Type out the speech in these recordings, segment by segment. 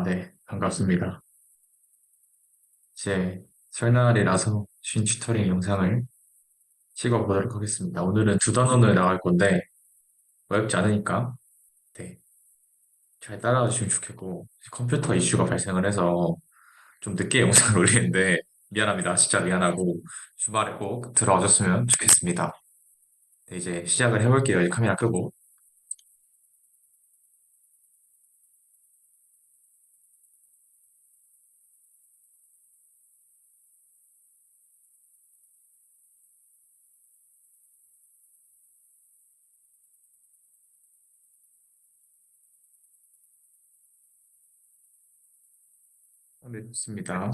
네, 반갑습니다. 이제 설날이라서 쉰 튜터링 영상을 찍어보도록 하겠습니다. 오늘은 두 단원을 나갈 건데 어렵지 않으니까 네, 잘 따라와 주시면 좋겠고 컴퓨터 이슈가 발생을 해서 좀 늦게 영상을 올리는데 미안합니다. 진짜 미안하고 주말에 꼭 들어와 줬으면 좋겠습니다. 네, 이제 시작을 해볼게요. 이제 카메라 끄고. 네, 좋습니다.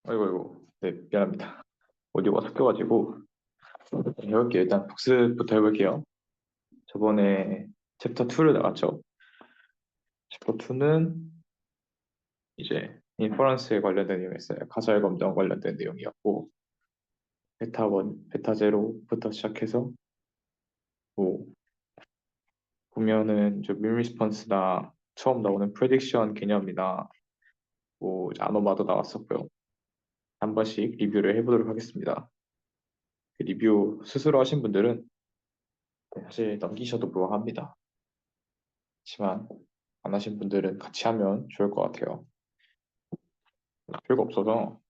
아이고, 아이고. 네, 미안합니다. 오디오가 섞여가지고 해볼게요. 일단 복습부터 해볼게요. 저번에 챕터 2를 나갔죠. 챕터 2는 이제 인퍼런스에 관련된 내용이었어요. 가설 검정 관련된 내용이었고 베타 1, 베타 제로부터 시작해서 뭐 보면은 민 리스폰스나 처음 나오는 프레딕션 개념이나 뭐 이제 아노마도 나왔었고요. 한 번씩 리뷰를 해보도록 하겠습니다. 그 리뷰 스스로 하신 분들은 사실 넘기셔도 무방합니다. 하지만 안 하신 분들은 같이 하면 좋을 것 같아요. 별거 없어서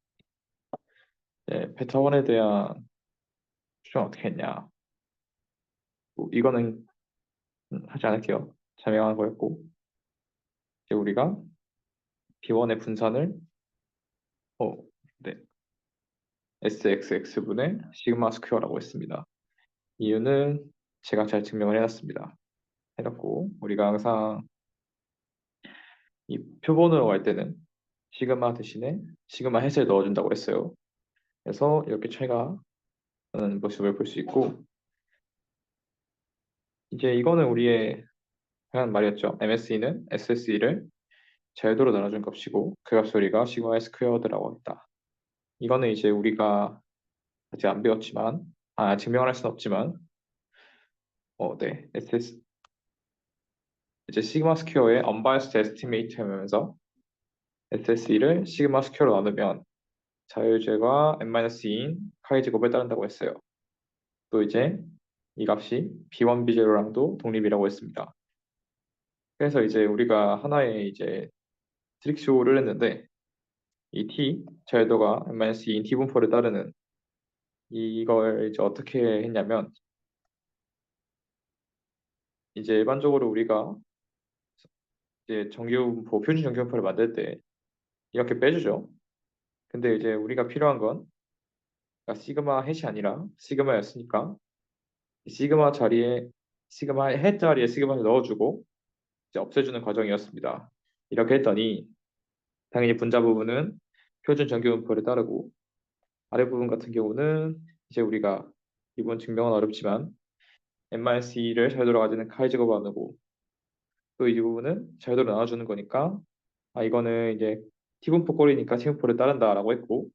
베타 1에 대한 추천 어떻게 했냐. 뭐 이거는 하지 않을게요. 자명한 거였고 이제 우리가 B1의 분산을 어, 네, SXX분의 시그마 스퀘어라고 했습니다. 이유는 제가 잘 증명을 해놨습니다. 해놨고 우리가 항상 이 표본으로 갈 때는 시그마 대신에 시그마 햇을 넣어준다고 했어요. 그래서 이렇게 차이가 나는 모습을 볼 수 있고 이제 이거는 우리의 당연한 말이었죠. MSE는 SSE를 제도로 나눠준 값이고 그 값을 우리가 시그마 스퀘어드라고 했다. 이거는 이제 우리가 아직 안 배웠지만 증명을 할 수는 없지만 네. 이제 시그마 스퀘어의 unbiased estimate 하면서 SSE를 시그마 스퀘어로 나누면 자율제가 n-2인 카이 제곱에 따른다고 했어요. 또 이제 이 값이 B1, B0랑도 독립이라고 했습니다. 그래서 이제 우리가 하나의 이제 트릭쇼를 했는데 이 T 자율도가 n-2인 T 분포를 따르는 이걸 이제 어떻게 했냐면 이제 일반적으로 우리가 이제 정규분포 표준 정규분포를 만들 때 이렇게 빼주죠. 근데 이제 우리가 필요한 건 그러니까 시그마 햇이 아니라 시그마였으니까 시그마 햇 자리에 시그마를 넣어주고 이제 없애주는 과정이었습니다. 이렇게 했더니 당연히 분자 부분은 표준 정규분포를 따르고 아래 부분 같은 경우는 이제 우리가 이번 증명은 어렵지만 n-2를 자유도로 가지는 카이 제곱 나누고 또 이 부분은 자유도로 나눠주는 거니까 이거는 이제 T분포 꼴이니까 T분포를 따른다라고 했고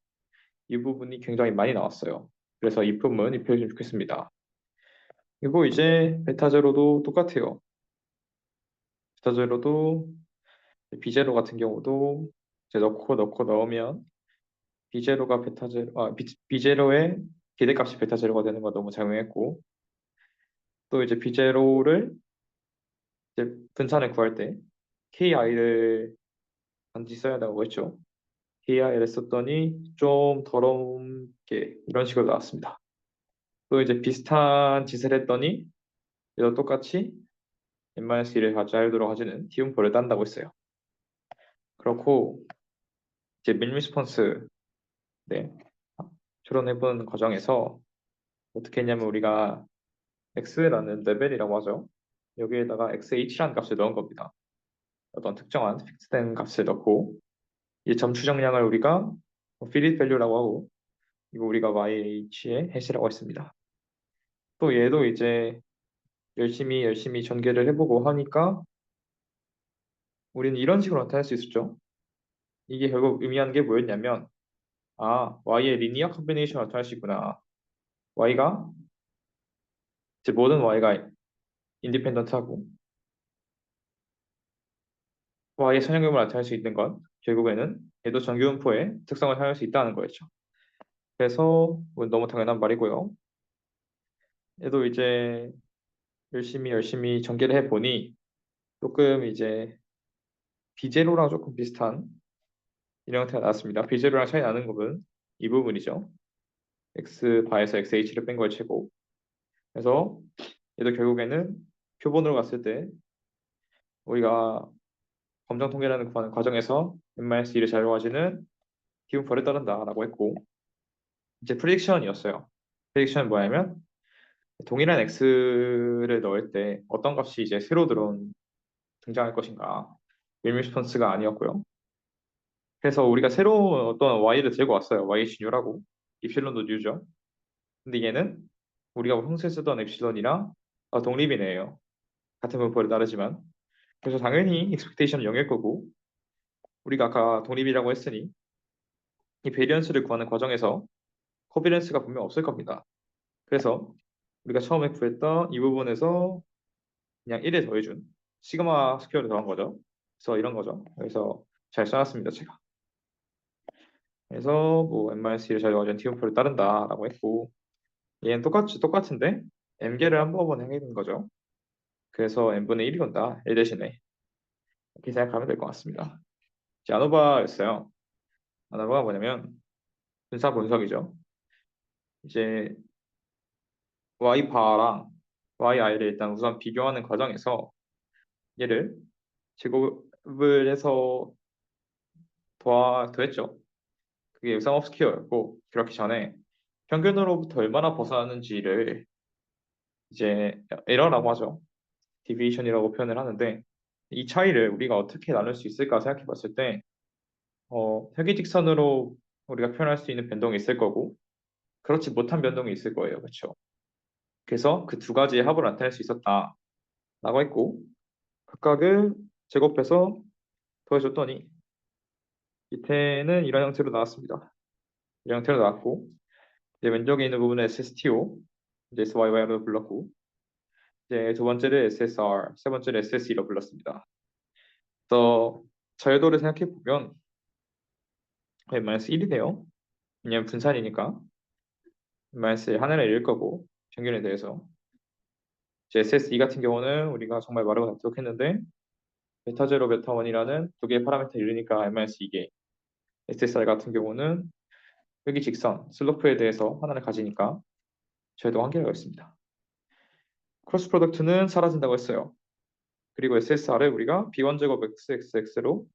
이 부분이 굉장히 많이 나왔어요. 그래서 이 부분 입혀주면 좋겠습니다. 그리고 이제 베타 제로도 똑같아요. 베타 제로도 B 제로 같은 경우도 이제 넣고 넣으면 B 제로가 베타 제로 B 제로의 기대값이 베타 제로가 되는 거 너무 작용했고 또 이제 B 제로를 이제 분산을 구할 때 KI를 반드시 써야 한다고 했죠. KI를 썼더니 좀 더러운 게 이런 식으로 나왔습니다. 또 이제 비슷한 짓을 했더니 얘도 똑같이 n-1을 자유도로 가지는 T분포를 딴다고 했어요. 그렇고 이제 민 리스폰스 네, 추론해본 과정에서 어떻게 했냐면 우리가 x라는 레벨이라고 하죠. 여기에다가 xh라는 값을 넣은 겁니다. 어떤 특정한 픽스된 값을 넣고 이 점 추정량을 우리가 필릿 밸류라고 하고 이거 우리가 yh의 해시라고 했습니다. 또 얘도 이제 열심히 전개를 해보고 하니까 우리는 이런 식으로 나타낼 수 있었죠. 이게 결국 의미하는 게 뭐였냐면 y의 리니어 컨비네이션을 나타낼 수 있구나. y가 이제 모든 y가 인디펜던트하고 y의 선형금을 나타낼 수 있는 건 결국에는 얘도 정규분포의 특성을 사용할 수 있다는 거였죠. 그래서 뭐 너무 당연한 말이고요. 얘도 이제 열심히 전개를 해보니 조금 이제 비제로랑 조금 비슷한 이런 형태가 나왔습니다. 비제로랑 차이 나는 부분 이 부분이죠. x 바에서 xh를 뺀 걸 치고 그래서 얘도 결국에는 표본으로 갔을 때 우리가 검정 통계라는 구하는 과정에서 n-1을 작용하지는 기분포를 따른다라고 했고 이제 프리딕션이었어요. 프리딕션은 뭐냐면 동일한 x를 넣을 때 어떤 값이 이제 새로 들어온 등장할 것인가 윌미스폰스가 아니었고요. 그래서 우리가 새로운 어떤 y를 들고 왔어요. y 진유라고 입실론도 뉴죠. 근데 얘는 우리가 평소에 쓰던 엡실론이랑 독립이네요. 같은 분포를 따르지만 그래서 당연히 expectation은 0일 거고 우리가 아까 독립이라고 했으니 이 베리언스를 구하는 과정에서 코비런스가 분명 없을 겁니다. 그래서 우리가 처음에 구했던 이 부분에서 그냥 1에 더해준 시그마 스퀘어를 더한 거죠. 그래서 이런 거죠. 그래서 잘 써놨습니다, 제가. 그래서 뭐 n-1을 자유화된 T분포를 따른다라고 했고 얘는 똑같은데 m개를 한 번만 해내는 거죠. 그래서 n분의 1이 온다. 1 대신에 이렇게 생각하면 될 것 같습니다. 이제 아노바였어요. 아노바가 뭐냐면 분사 분석이죠. 이제 y바랑 yi를 일단 우선 비교하는 과정에서 얘를 제곱을 해서 더했죠. 그게 썸업스퀘어였고 그렇기 전에 평균으로부터 얼마나 벗어나는지를 이제 에러라고 하죠. 디비에이션이라고 표현을 하는데 이 차이를 우리가 어떻게 나눌 수 있을까 생각해 봤을 때 회귀직선으로 우리가 표현할 수 있는 변동이 있을 거고 그렇지 못한 변동이 있을 거예요. 그렇죠? 그래서 그 두 가지의 합을 나타낼 수 있었다라고 했고 각각을 제곱해서 더해줬더니 밑에는 이런 형태로 나왔습니다. 이런 형태로 나왔고 이제 왼쪽에 있는 부분은 SSTO 이제 SYY로 불렀고 이제 두 번째를 SSR 세 번째를 SSE로 불렀습니다. 그래서 자유도를 생각해 보면 마이너스 1이 돼요. 왜냐면 분산이니까 마이너스 하나를 잃을 거고 평균에 대해서 이제 SSE 같은 경우는 우리가 정말 마르고 납득 했는데 베타 제로 베타 1이라는 두 개의 파라미터 이르니까 n-2개 SSR 같은 경우는 여기 직선 슬로프에 대해서 하나를 가지니까 저희도 한계가 있습니다. 크로스 프로덕트는 사라진다고 했어요. 그리고 SSR을 우리가 B1제곱 XXX로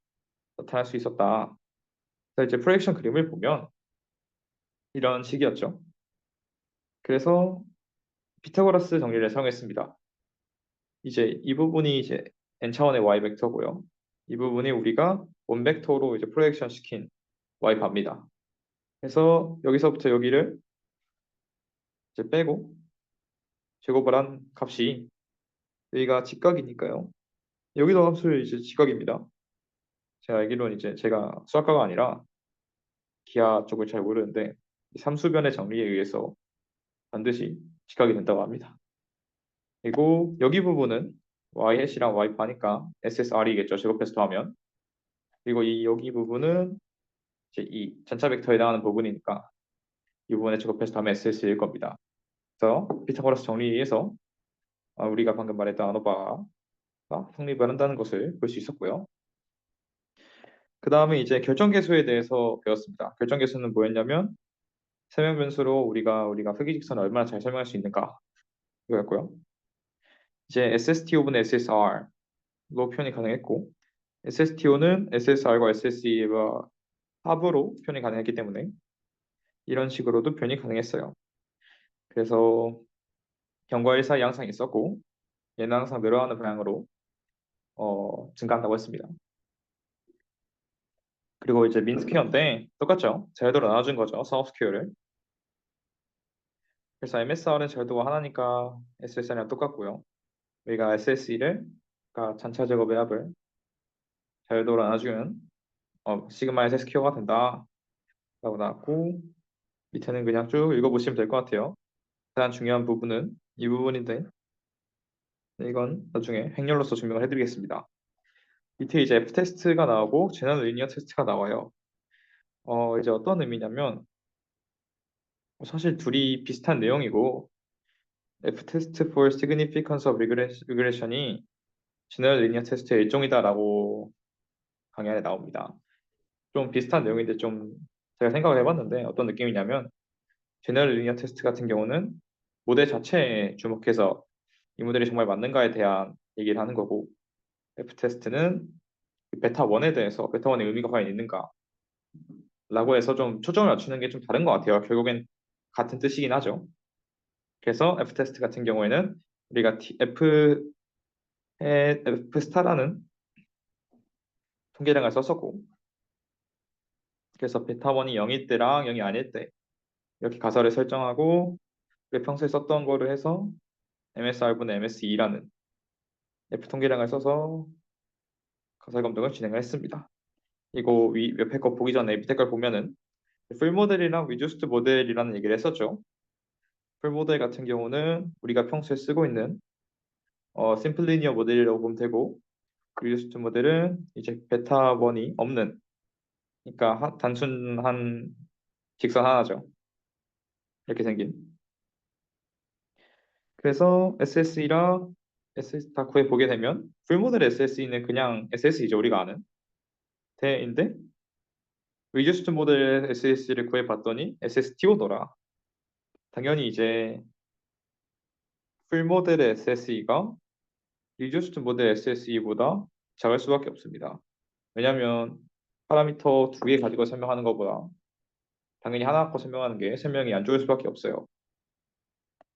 나타낼 수 있었다. 그래서 이제 프로젝션 그림을 보면 이런 식이었죠. 그래서 피타고라스 정리를 사용했습니다. 이제 이 부분이 이제 n 차원의 y 벡터고요. 이 부분이 우리가 원 벡터로 이제 프로젝션 시킨 y 바입니다. 그래서 여기서부터 여기를 이제 빼고 제곱을 한 값이 여기가 직각이니까요. 여기도 값을 이제 직각입니다. 제가 알기로는 이제 제가 수학과가 아니라 기하 쪽을 잘 모르는데 이 삼수변의 정리에 의해서 반드시 직각이 된다고 합니다. 그리고 여기 부분은 y 해시랑 y 바니까 SSR이겠죠. 제곱해서 더하면. 그리고 이 여기 부분은 이제 이 전차 벡터에 해당하는 부분이니까 이 부분에 제곱해서 더하면 SS일 겁니다. 그래서 피타고라스 정리에서 우리가 방금 말했던 아노바가 성립을 한다는 것을 볼 수 있었고요. 그 다음에 이제 결정계수에 대해서 배웠습니다. 결정계수는 뭐였냐면 세면 변수로 우리가 회귀직선을 얼마나 잘 설명할 수 있는가 이거였고요. 이제 SSTO분의 SSR로 표현이 가능했고 SSTO는 SSR과 SSE와 합으로 표현이 가능했기 때문에 이런 식으로도 표현이 가능했어요. 그래서 경과 1 사이 항상 있었고 얘는 항상 늘어나는 방향으로 증가한다고 했습니다. 그리고 이제 민 스퀘어인데 똑같죠? 제도로 나눠준 거죠. 썸 스퀘어를. 그래서 MSR은 제도가 하나니까 SSR이랑 똑같고요. 우리가 SSE를 그러니까 전차 제곱의 합을 제도로 나눠주는 시그마 SS 키워가 된다 라고 나왔고, 밑에는 그냥 쭉 읽어보시면 될 것 같아요. 가장 중요한 부분은 이 부분인데, 이건 나중에 행렬로서 증명을 해드리겠습니다. 밑에 이제 F-테스트가 나오고 제너럴 리니어 테스트가 나와요. 이제 어떤 의미냐면, 사실 둘이 비슷한 내용이고, F-테스트 for significance of regression이 제너럴 리니어 테스트의 일종이다라고 강의 안에 나옵니다. 좀 비슷한 내용인데 좀 제가 생각을 해봤는데 어떤 느낌이냐면, 제너럴 리니어 테스트 같은 경우는 모델 자체에 주목해서 이 모델이 정말 맞는가에 대한 얘기를 하는 거고, F 테스트는 베타 1에 대해서 베타 1의 의미가 과연 있는가라고 해서 좀 초점을 맞추는 게 좀 다른 것 같아요. 결국엔 같은 뜻이긴 하죠. 그래서 F 테스트 같은 경우에는 우리가 F 스타라는 통계량을 썼었고, 그래서 베타 1이 0일 때랑 0이 아닐 때 이렇게 가설을 설정하고, 우리 평소에 썼던 거를 해서 MSR분의 MSE라는 F 통계량을 써서 가설 검증을 진행을 했습니다. 이거 옆에 거 보기 전에 밑에 걸 보면은 풀 모델이랑 리듀스드 모델이라는 얘기를 했었죠. 풀 모델 같은 경우는 우리가 평소에 쓰고 있는 심플 리니어 모델이라고 보면 되고, 리듀스드 모델은 이제 베타 1이 없는, 그러니까 단순한 직선 하나죠. 이렇게 생긴. 그래서 SSE랑 SS 다 구해 보게 되면 풀 모델 SSE는 그냥 SSE죠, 우리가 아는 대인데, 리듀스드 모델 SSE를 구해 봤더니 SST 오더라. 당연히 이제 풀 모델의 SSE가 리듀스드 모델 SSE보다 작을 수밖에 없습니다. 왜냐하면 파라미터 두 개 가지고 설명하는 것보다 당연히 하나 갖고 설명하는 게 설명이 안 좋을 수밖에 없어요.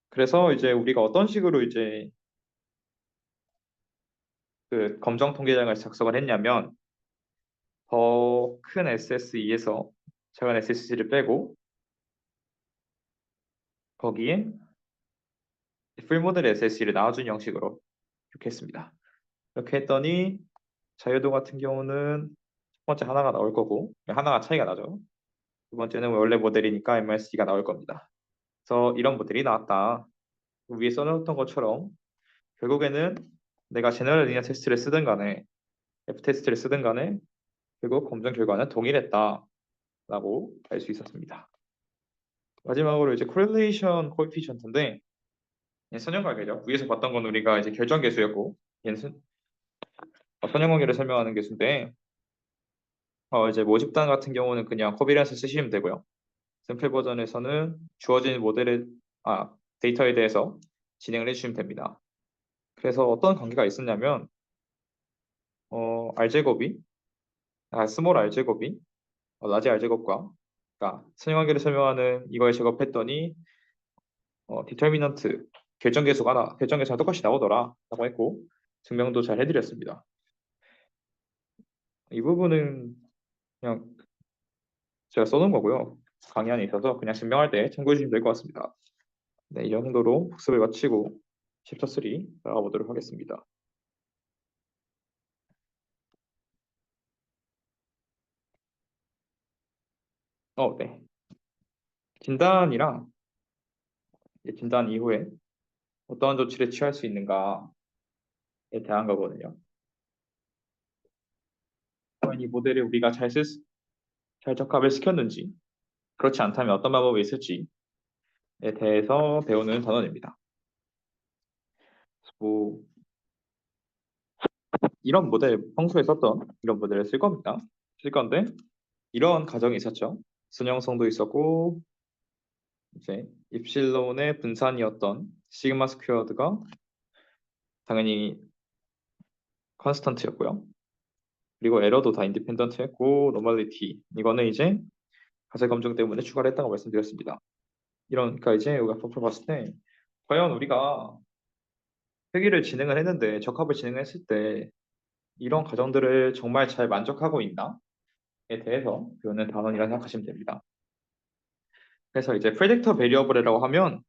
그래서 이제 우리가 어떤 식으로 이제 그 검정 통계량을 작성을 했냐면, 더 큰 SSE에서 작은 SSE를 빼고 거기에 풀 모델 SSE를 나눠준 형식으로 이렇게 했습니다. 이렇게 했더니 자유도 같은 경우는 첫 번째 하나가 나올 거고, 하나가 차이가 나죠. 두 번째는 원래 모델이니까 MRC가 나올 겁니다. 그래서 이런 모델이 나왔다. 위에 써놓았던 것처럼 결국에는 내가 제너럴 리니어 테스트를 쓰든 간에 F 테스트를 쓰든 간에 결국 검증 결과는 동일했다라고 알 수 있었습니다. 마지막으로 이제 correlation coefficient인데, 선형관계죠. 위에서 봤던 건 우리가 이제 결정계수였고, 얘는 선형관계를 설명하는 계수인데, 이제 모집단 같은 경우는 그냥 코비런스 쓰시면 되고요. 샘플 버전에서는 주어진 데이터에 대해서 진행을 해주시면 됩니다. 그래서 어떤 관계가 있었냐면, R제곱이, 스몰 R제곱이 라지 R제곱과, 그러니까 선형관계를 설명하는 이거에 제곱했더니 디터미넌트 결정계수가 똑같이 나오더라 라고 했고, 증명도 잘 해드렸습니다. 이 부분은 그냥 제가 써놓은 거고요. 강의 안에 있어서 그냥 증명할 때 참고해 주시면 될 것 같습니다. 네, 이 정도로 복습을 마치고 챕터 3 나가보도록 하겠습니다. 네. 진단이랑 진단 이후에 어떠한 조치를 취할 수 있는가에 대한 거거든요. 과연 이 모델을 우리가 잘 적합을 시켰는지, 그렇지 않다면 어떤 방법이 있을지에 대해서 배우는 단원입니다. 뭐 이런 모델, 평소에 썼던 이런 모델을 쓸 겁니다. 쓸 건데 이런 가정이 있었죠. 순형성도 있었고, 이제 입실론의 분산이었던 시그마 스퀘어드가 당연히 컨스턴트였고요. 그리고 에러도 다 인디펜던트했고, 노멀리티 이거는 이제 가설 검증 때문에 추가를 했다고 말씀드렸습니다. 그러니까 이제 우리가 앞으로 봤을 때 과연 우리가 회계를 진행을 했는데, 적합을 진행했을 때 이런 가정들을 정말 잘 만족하고 있나에 대해서 배우는 단원이라 생각하시면 됩니다. 그래서 이제 프레딕터 베리어블이라고 하면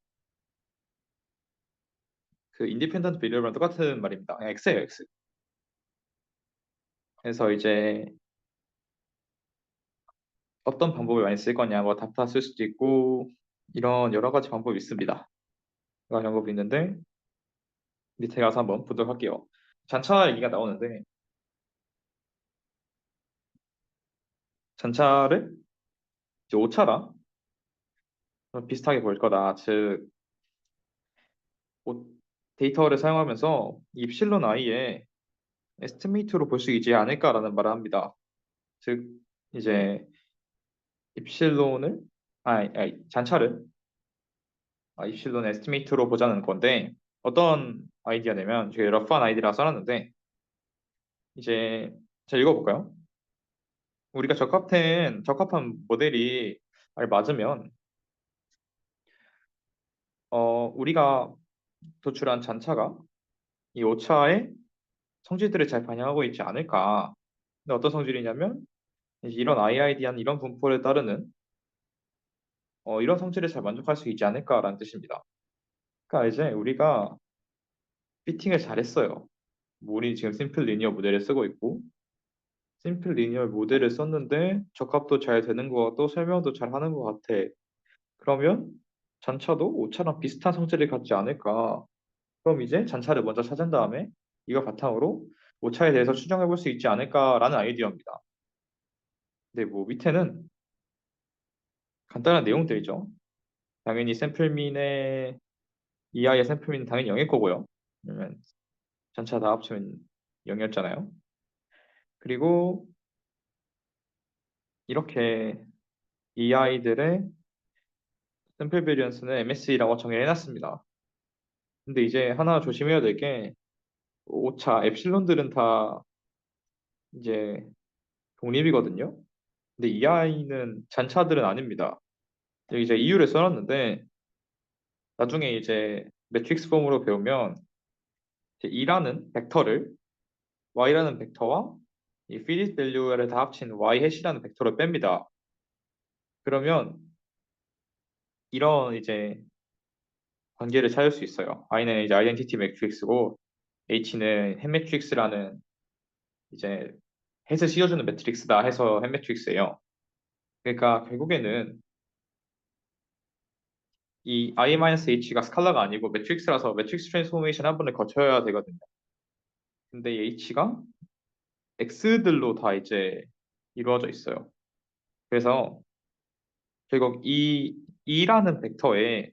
그 인디펜던트 베리어블랑 똑같은 말입니다. 그냥 X예요, X. 그래서 이제 어떤 방법을 많이 쓸 거냐, 뭐 답다 쓸 수도 있고 이런 여러 가지 방법이 있습니다. 여러 가지 방법이 있는데 밑에 가서 한번 보도록 할게요. 잔차 얘기가 나오는데 잔차를 이제 오차랑 비슷하게 볼 거다. 즉 오- 데이터를 사용하면서 입실론 i의 에스티메이트로 볼 수 있지 않을까라는 말을 합니다. 즉 이제 입실론을 잔차를 입실론 에스티메이트로 보자는 건데 어떤 아이디어냐면 제가 러프한 아이디어라 써놨는데 이제 제가 읽어볼까요? 우리가 적합한 모델이 맞으면 우리가 도출한 잔차가 이 오차의 성질들을 잘 반영하고 있지 않을까. 근데 어떤 성질이냐면 이제 이런 IID한 이런 분포를 따르는 이런 성질을 잘 만족할 수 있지 않을까라는 뜻입니다. 그러니까 이제 우리가 피팅을 잘했어요. 뭐 우리 지금 심플 리니어 모델을 쓰고 있고 심플 리니어 모델을 썼는데 적합도 잘 되는 것 같고 설명도 잘 하는 것 같아. 그러면 잔차도 오차랑 비슷한 성질을 갖지 않을까. 그럼 이제 잔차를 먼저 찾은 다음에 이걸 바탕으로 오차에 대해서 추정해 볼 수 있지 않을까라는 아이디어입니다. 근데 뭐 밑에는 간단한 내용들이죠. 당연히 샘플민의 이하의 샘플민은 당연히 0일 거고요. 왜냐면 전차 다 합치면 0이었잖아요. 그리고 이렇게 이 아이들의 샘플 베리언스는 MSE라고 정의를 해놨습니다. 근데 이제 하나 조심해야 될 게 오차 엡실론들은 다 이제 독립이거든요. 근데 이 아이는 잔차들은 아닙니다. 여기 이제 이유를 써놨는데 나중에 이제 매트릭스 폼으로 배우면 이제 E라는 벡터를 Y라는 벡터와 이 피릿 밸류를 다 합친 Y 해시라는 벡터를 뺍니다. 그러면 이런 이제 관계를 찾을 수 있어요. I는 이제 아이덴티티 매트릭스고 H는 햄 매트릭스라는 이제 햇을 씌워주는 매트릭스다 해서 햄 매트릭스예요. 그러니까 결국에는 이 I-H가 스칼라가 아니고 매트릭스라서 매트릭스 트랜스포메이션 한 번을 거쳐야 되거든요. 근데 이 H가 X들로 다 이제 이루어져 있어요. 그래서 결국 이 E라는 벡터에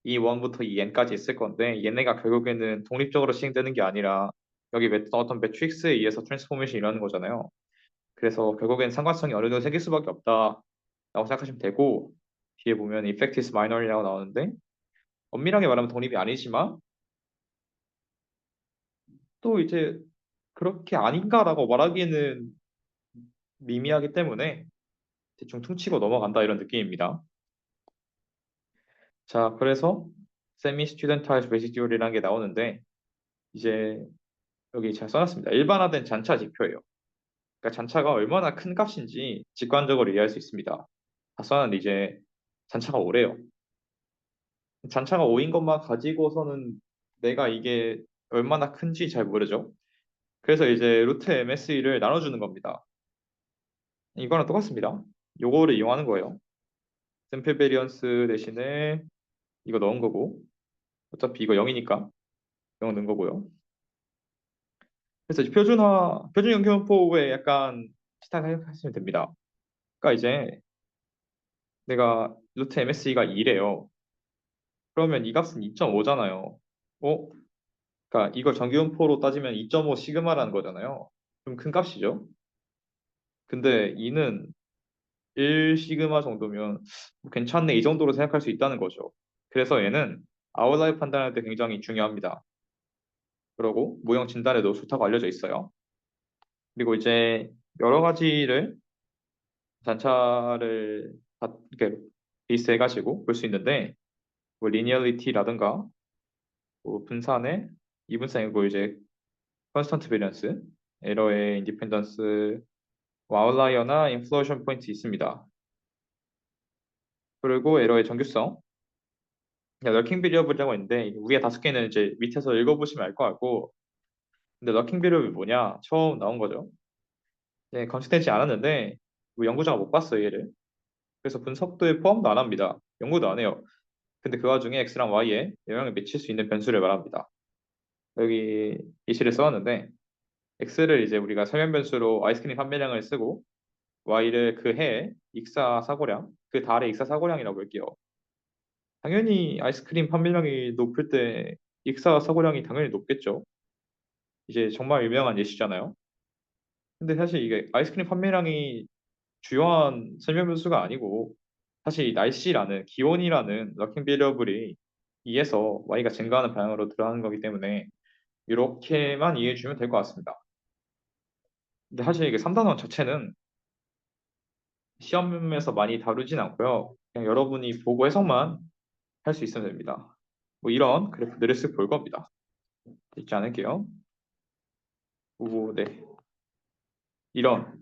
이 1부터 이 n까지 있을 건데 얘네가 결국에는 독립적으로 시행되는 게 아니라 여기 어떤 매트릭스에 의해서 트랜스포메이션이 일어나는 거잖아요. 그래서 결국엔 상관성이 어느 정도 생길 수밖에 없다라고 생각하시면 되고 뒤에 보면 effect is minor이라고 나오는데 엄밀하게 말하면 독립이 아니지만 또 이제 그렇게 아닌가라고 말하기에는 미미하기 때문에 대충 퉁치고 넘어간다 이런 느낌입니다. 자, 그래서 세미 스튜던타이즈 레시듀얼이라는 게 나오는데 이제 여기 잘 써놨습니다. 일반화된 잔차 지표예요. 그러니까 잔차가 얼마나 큰 값인지 직관적으로 이해할 수 있습니다. 다 써놨는데 이제 잔차가 오래요. 잔차가 5인 것만 가지고서는 내가 이게 얼마나 큰지 잘 모르죠. 그래서 이제 루트 MSE를 나눠주는 겁니다. 이거랑 똑같습니다. 요거를 이용하는 거예요. 샘플 베리언스 대신에 이거 넣은 거고 어차피 이거 0이니까 0 넣은 거고요. 그래서 이제 표준 연결포에 약간 비슷하게 생각하시면 됩니다. 그러니까 이제 내가 루트 MSE가 2래요. 그러면 이 값은 2.5잖아요. 어? 그러니까 이걸 정기분포로 따지면 2.5 시그마라는 거잖아요. 좀 큰 값이죠. 근데 2는 1 시그마 정도면 뭐 괜찮네 이 정도로 생각할 수 있다는 거죠. 그래서 얘는 아웃라이어 판단할 때 굉장히 중요합니다. 그리고 모형 진단에도 좋다고 알려져 있어요. 그리고 이제 여러 가지를 단차를 이렇게 베이스해가지고 볼 수 있는데 뭐 리니어리티라든가 뭐 분산의 이분산이고 이제 컨스턴트 베리언스, 에러의 인디펜던스, 뭐 아웃라이어나 인플로션 포인트 있습니다. 그리고 에러의 정규성, 널킹 비리어블이라고 있는데 위에 5개는 이제 밑에서 읽어보시면 알 것 같고 근데 널킹 비리어블이 뭐냐? 처음 나온 거죠. 네, 검색되지 않았는데 뭐 연구자가 못 봤어요 얘를. 그래서 분석도에 포함도 안 합니다. 연구도 안 해요. 근데 그 와중에 x랑 y에 영향을 미칠 수 있는 변수를 말합니다. 여기 예시를 써왔는데 x를 이제 우리가 설명 변수로 아이스크림 판매량을 쓰고 y를 그 해의 익사 사고량, 그 달의 익사 사고량이라고 볼게요. 당연히 아이스크림 판매량이 높을 때 익사 사고량이 당연히 높겠죠. 이제 정말 유명한 예시잖아요. 근데 사실 이게 아이스크림 판매량이 주요한 설명 변수가 아니고 사실 이 날씨라는 기온이라는 럭킹 베리어블이 2에서 y가 증가하는 방향으로 들어가는 거기 때문에 이렇게만 이해해 주면 될 것 같습니다. 근데 사실 이게 3단원 자체는 시험에서 많이 다루진 않고요. 그냥 여러분이 보고 해석만 할 수 있으면 됩니다. 뭐 이런 그래프들을 쓱 볼 겁니다. 읽지 않을게요. 오, 네. 이런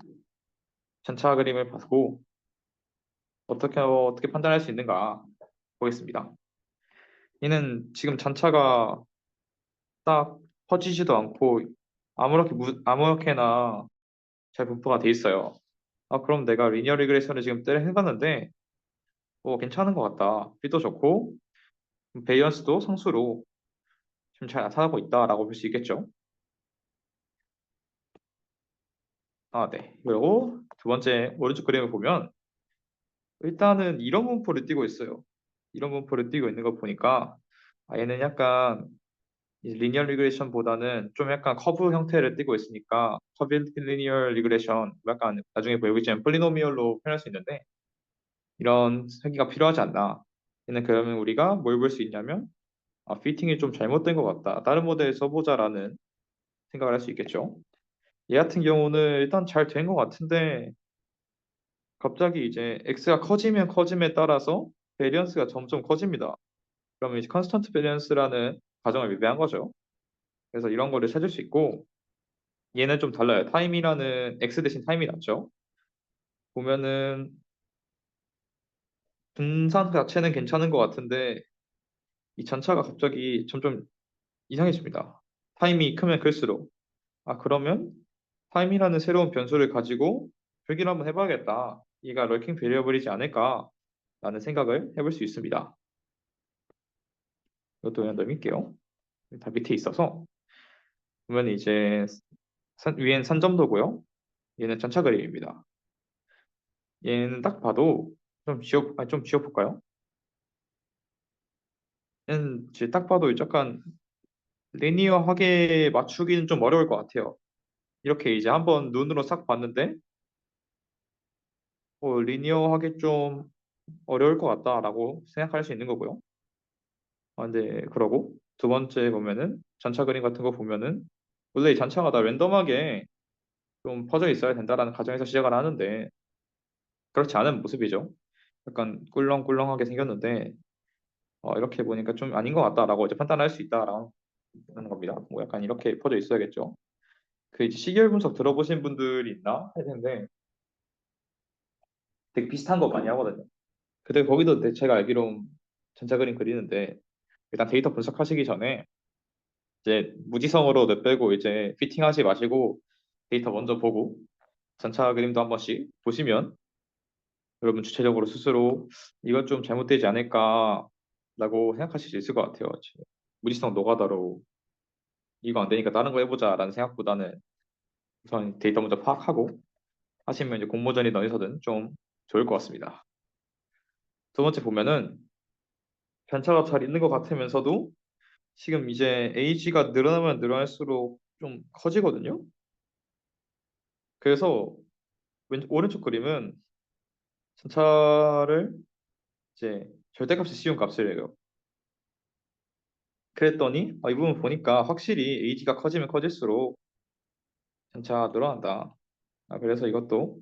전차 그림을 보고 어떻게 판단할 수 있는가 보겠습니다. 얘는 지금 전차가 딱 퍼지지도 않고 아무렇게나 잘 분포가 돼 있어요. 아, 그럼 내가 리니어 리그레션을 지금 해봤는데 괜찮은 것 같다. 핏도 좋고 베이언스도 상수로 좀 잘 나타나고 있다라고 볼 수 있겠죠. 아, 네. 그리고 두 번째 오른쪽 그림을 보면 일단은 이런 분포를 띄고 있어요. 이런 분포를 띄고 있는 거 보니까 얘는 약간 리니어 리그레션보다는 좀 약간 커브 형태를 띄고 있으니까 커브 리니어 리그레션 약간 나중에 보여주겠지만 폴리노미얼로 표현할 수 있는데 이런 설계가 필요하지 않나. 얘는 그러면 우리가 뭘 볼 수 있냐면 피팅이 좀 잘못된 것 같다. 다른 모델 써보자라는 생각을 할 수 있겠죠. 얘 같은 경우는 일단 잘 된 것 같은데 갑자기 이제 x가 커지면 커짐에 따라서 베리언스가 점점 커집니다. 그러면 이제 컨스턴트 베리언스라는 가정을 위배한 거죠. 그래서 이런 거를 찾을 수 있고 얘는 좀 달라요. 타임이라는 x 대신 타임이 낫죠. 보면은 분산 자체는 괜찮은 것 같은데 이 전차가 갑자기 점점 이상해집니다. 타임이 크면 클수록 그러면 타임이라는 새로운 변수를 가지고 표기를 한번 해봐야겠다. 얘가 럴킹 베리어블이지 않을까라는 생각을 해볼 수 있습니다. 이것도 그냥 넘길게요. 다 밑에 있어서 보면 이제 위엔 산점도고요. 얘는 전차 그림입니다. 얘는 딱 봐도 좀 지워볼까요? 얘는 이제 딱 봐도 약간 리니어하게 맞추기는 좀 어려울 것 같아요. 이렇게 이제 한번 눈으로 싹 봤는데 리니어하게 좀 어려울 것 같다라고 생각할 수 있는 거고요. 근데 그러고 두 번째 보면은 전차 그림 같은 거 보면은 원래 이 전차가 다 랜덤하게 좀 퍼져 있어야 된다라는 가정에서 시작을 하는데 그렇지 않은 모습이죠. 약간 꿀렁꿀렁하게 생겼는데 이렇게 보니까 좀 아닌 것 같다라고 이제 판단할 수 있다라는 겁니다. 뭐 약간 이렇게 퍼져 있어야겠죠. 그 이제 시계열 분석 들어보신 분들이 있나 할 텐데 되게 비슷한 거 많이 하거든요. 근데 거기도 제가 알기로 전차 그림 그리는데 일단 데이터 분석하시기 전에 이제 무지성으로 내빼고 이제 피팅하지 마시고 데이터 먼저 보고 전차 그림도 한 번씩 보시면 여러분 주체적으로 스스로 이건 좀 잘못되지 않을까라고 생각하실 수 있을 것 같아요. 무지성 노가다로 이거 안 되니까 다른 거 해보자라는 생각보다는 우선 데이터 먼저 파악하고 하시면 이제 공모전이든 어디서든 좀 좋을 것 같습니다. 두 번째 보면은 편차가 잘 있는 것 같으면서도 지금 이제 AG가 늘어나면 늘어날수록 좀 커지거든요. 그래서 오른쪽 그림은 전차를 이제 절대값이 씌운 값을 해요. 그랬더니 이 부분 보니까 확실히 AG가 커지면 커질수록 전차 늘어난다. 그래서 이것도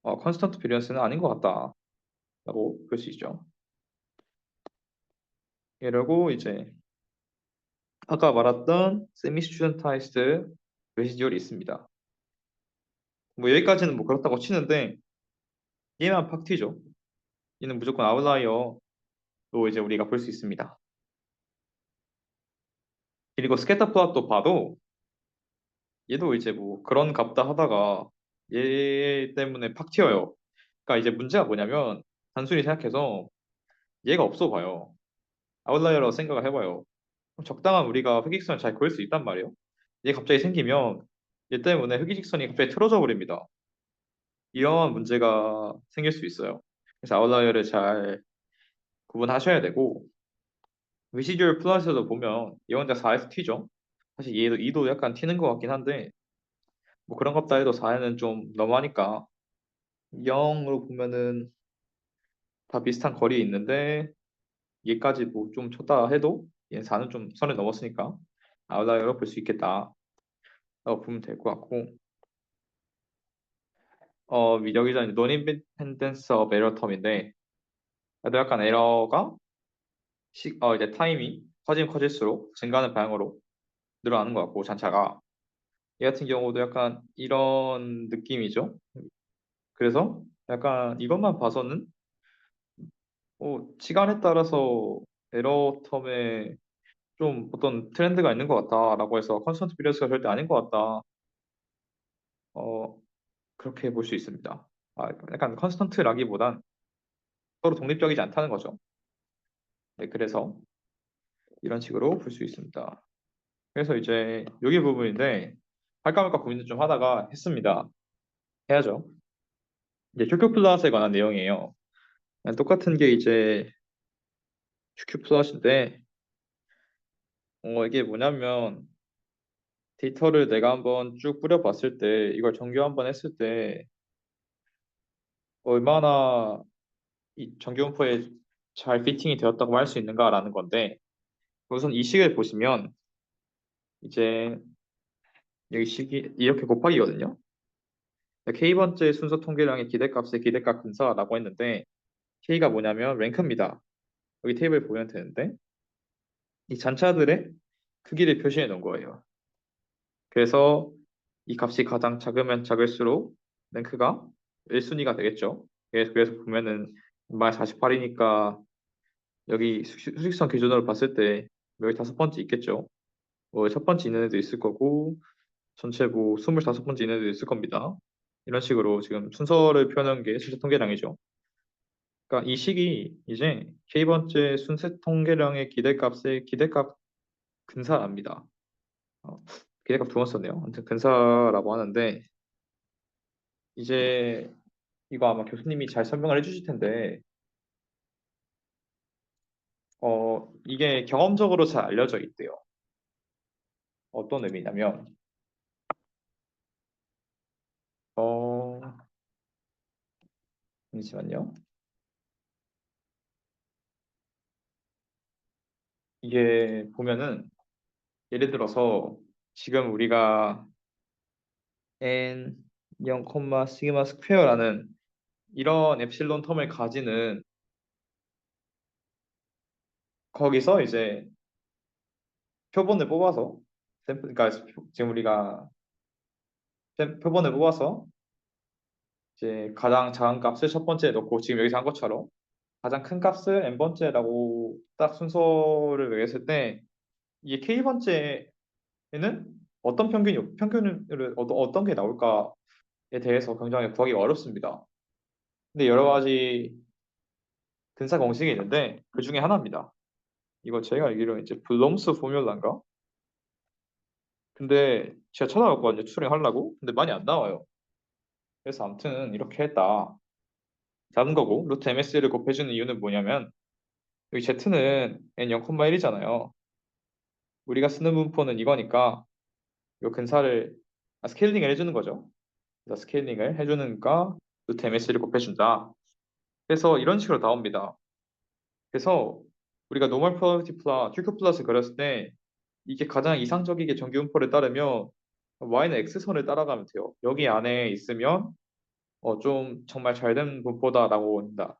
컨스턴트 비리언스는 아닌 것 같다라고 볼 수 있죠. 이러고 이제 아까 말했던 세미 스튜던타이스드 레시듀얼이 있습니다. 뭐 여기까지는 뭐 그렇다고 치는데 얘만 팍 튀죠. 얘는 무조건 아웃라이어로 이제 우리가 볼 수 있습니다. 그리고 스캐터 플롯도 봐도 얘도 이제 뭐 그런 값다 하다가 얘 때문에 팍 튀어요. 그러니까 이제 문제가 뭐냐면 단순히 생각해서 얘가 없어 봐요. 아웃라이어라고 생각을 해봐요. 그럼 적당한 우리가 흑익선을 잘 그을 수 있단 말이에요. 얘 갑자기 생기면 얘 때문에 흑익선이 갑자기 틀어져 버립니다. 이런 문제가 생길 수 있어요. 그래서 아웃라이어를 잘 구분하셔야 되고 위시듀얼 플러스에서 보면 얘 혼자 4에서 튀죠. 사실 얘도 2도 약간 튀는 것 같긴 한데 뭐 그런 것다 해도 4에는 좀 너무하니까 0으로 보면은 다 비슷한 거리에 있는데 얘까지 뭐 좀 쳤다 해도 얘는 4는 좀 선을 넘었으니까 아웃라이어로 볼 수 있겠다 라고 보면 될 것 같고 여기서 이제 non-independence of error term인데 그래도 약간 에러가 이제 타임이 커지면 커질수록 증가하는 방향으로 늘어나는 것 같고 잔차가 얘 같은 경우도 약간 이런 느낌이죠. 그래서 약간 이것만 봐서는 시간에 따라서 에러 텀에 좀 어떤 트렌드가 있는 것 같다라고 해서 컨스턴트 비례수가 절대 아닌 것 같다. 어, 그렇게 볼 수 있습니다. 약간 컨스턴트라기보단 서로 독립적이지 않다는 거죠. 네, 그래서 이런 식으로 볼 수 있습니다. 그래서 이제 여기 부분인데 할까 말까 고민을 좀 하다가 했습니다. 해야죠. 이제 QQ 플러스에 관한 내용이에요. 그냥 똑같은 게 이제 QQ 플러스인데 이게 뭐냐면 데이터를 내가 한번 쭉 뿌려봤을 때 이걸 정규 한번 했을 때 얼마나 이 정규분포에 잘 피팅이 되었다고 할 수 있는가라는 건데 우선 이 식을 보시면 이제 여기 식이 이렇게 곱하기거든요. k번째 순서 통계량의 기대값의 기대값 근사라고 했는데 k가 뭐냐면 랭크입니다. 여기 테이블 보면 되는데 이 잔차들의 크기를 표시해 놓은 거예요. 그래서 이 값이 가장 작으면 작을수록 랭크가 1순위가 되겠죠. 그래서 보면은 말 48이니까 여기 수직선 기준으로 봤을 때 여기 다섯 번째 있겠죠. 첫 번째 있는 애도 있을 거고 전체 뭐 25번째 있는 애도 있을 겁니다. 이런 식으로 지금 순서를 표현한 게 실제 통계량이죠. 그러니까 이 식이 이제 k번째 순세 통계량의 기대값의 기대값 근사랍니다. 어, 기대값 두 번 썼네요. 아무튼 근사라고 하는데 이제 이거 아마 교수님이 잘 설명을 해주실 텐데 이게 경험적으로 잘 알려져 있대요. 어떤 의미냐면 어 잠시만요. 이게 보면은 예를 들어서 지금 우리가 n 0, 시그마 스퀘어라는 이런 엡실론 텀을 가지는 거기서 이제 표본을 뽑아서 그러니까 지금 우리가 표본을 뽑아서 이제 가장 작은 값을 첫 번째에 넣고 지금 여기서 한 것처럼 가장 큰 값을 n 번째라고 딱 순서를 매겼을 때 이게 k 번째에는 어떤 평균을 어떤 게 나올까에 대해서 굉장히 구하기가 어렵습니다. 근데 여러 가지 근사 공식이 있는데 그 중에 하나입니다. 이거 제가 알기로 이제 블럼스 포뮬라인가? 근데 제가 찾아봤거든요. 추링 하려고. 근데 많이 안 나와요. 그래서 아무튼 이렇게 했다. 다른 거고 루트 MS를 곱해주는 이유는 뭐냐면 여기 Z는 n 0,1이잖아요. 우리가 쓰는 분포는 이거니까 이 근사를 스케일링을 해주는 거죠. 그래서 스케일링을 해주는가 루트 MS를 곱해준다. 그래서 이런 식으로 나옵니다. 그래서 우리가 노멀 프로버티 플러 QQ 플러스 그렸을 때 이게 가장 이상적이게 정규분포를 따르면 y는 x선을 따라가면 돼요. 여기 안에 있으면 좀 정말 잘 된 분포다라고 한다.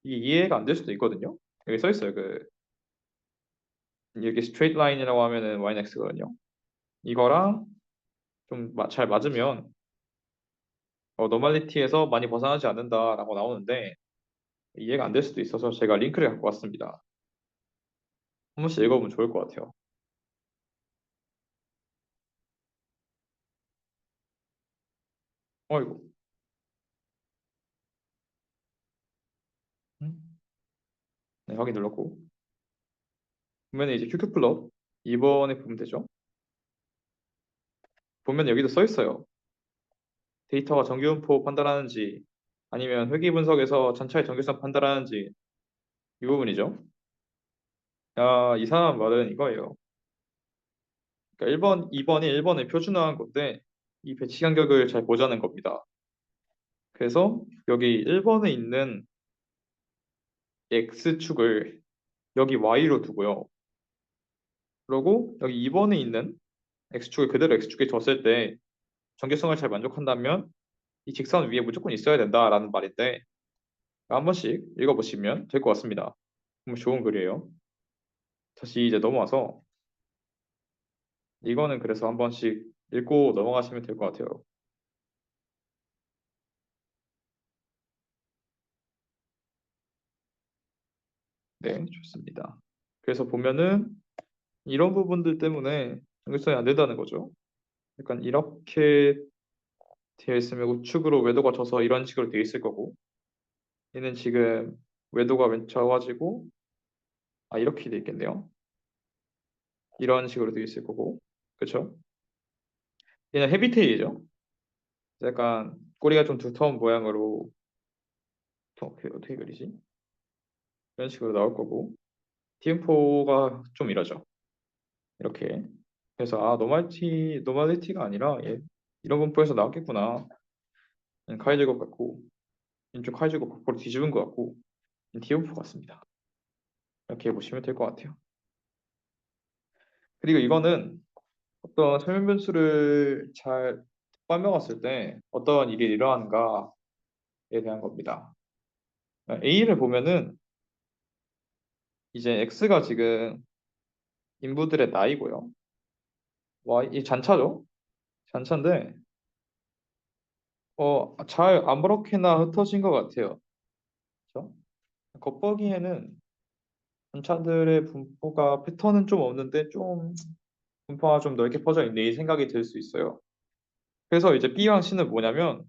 이게 이해가 안 될 수도 있거든요. 여기 써 있어요. 여기 스트레이트 라인이라고 하면은 y는 x거든요. 이거랑 좀 잘 맞으면 노멀리티에서 많이 벗어나지 않는다라고 나오는데 이해가 안 될 수도 있어서 제가 링크를 갖고 왔습니다. 한 번씩 읽어보면 좋을 것 같아요. 어이구. 네, 확인 눌렀고 보면 이제 QQ 플롯 2번에 보면 되죠. 보면 여기도 써 있어요. 데이터가 정규분포 판단하는지 아니면 회귀 분석에서 전차의 정규성 판단하는지 이 부분이죠. 이상한 말은 이거예요. 그러니까 1번, 2번이 1번에 표준화한 건데 이 배치 간격을 잘 보자는 겁니다. 그래서 여기 1번에 있는 X축을 여기 Y로 두고요. 그리고 여기 2번에 있는 X축을 그대로 X축에 뒀을 때 정규성을 잘 만족한다면 이 직선 위에 무조건 있어야 된다라는 말인데 한 번씩 읽어보시면 될 것 같습니다. 정말 좋은 글이에요. 다시 이제 넘어와서 이거는 그래서 한 번씩 읽고 넘어가시면 될 것 같아요. 네, 좋습니다. 그래서 보면은 이런 부분들 때문에 정규성이 안 된다는 거죠. 약간 이렇게 되어 있으면 우측으로 외도가 져서 이런 식으로 되어 있을 거고 얘는 지금 외도가 져가지고 이렇게 되어 있겠네요. 이런 식으로 되어 있을 거고 그렇죠? 얘는 헤비테일이죠. 약간 꼬리가 좀 두터운 모양으로 어떻게 그리지? 이런 식으로 나올 거고 TM4가 좀 이러죠. 이렇게 그래서 노멀리티가 아니라 이런 분포에서 나왔겠구나. 카이 제곱 같고 왼쪽 카이 제곱 밖으로 뒤집은 것 같고 TM4 같습니다. 이렇게 보시면 될 것 같아요. 그리고 이거는 어떤 설명 변수를 잘 설명했을 때 어떤 일이 일어나는가에 대한 겁니다. A를 보면은 이제 X가 지금 인부들의 나이고요. 이 잔차죠? 잔차인데 잘 아무렇게나 흩어진 것 같아요. 그렇죠? 겉보기에는 잔차들의 분포가 패턴은 좀 없는데 좀 분포가 좀 넓게 퍼져 있네 이 생각이 들 수 있어요. 그래서 이제 B랑 C는 뭐냐면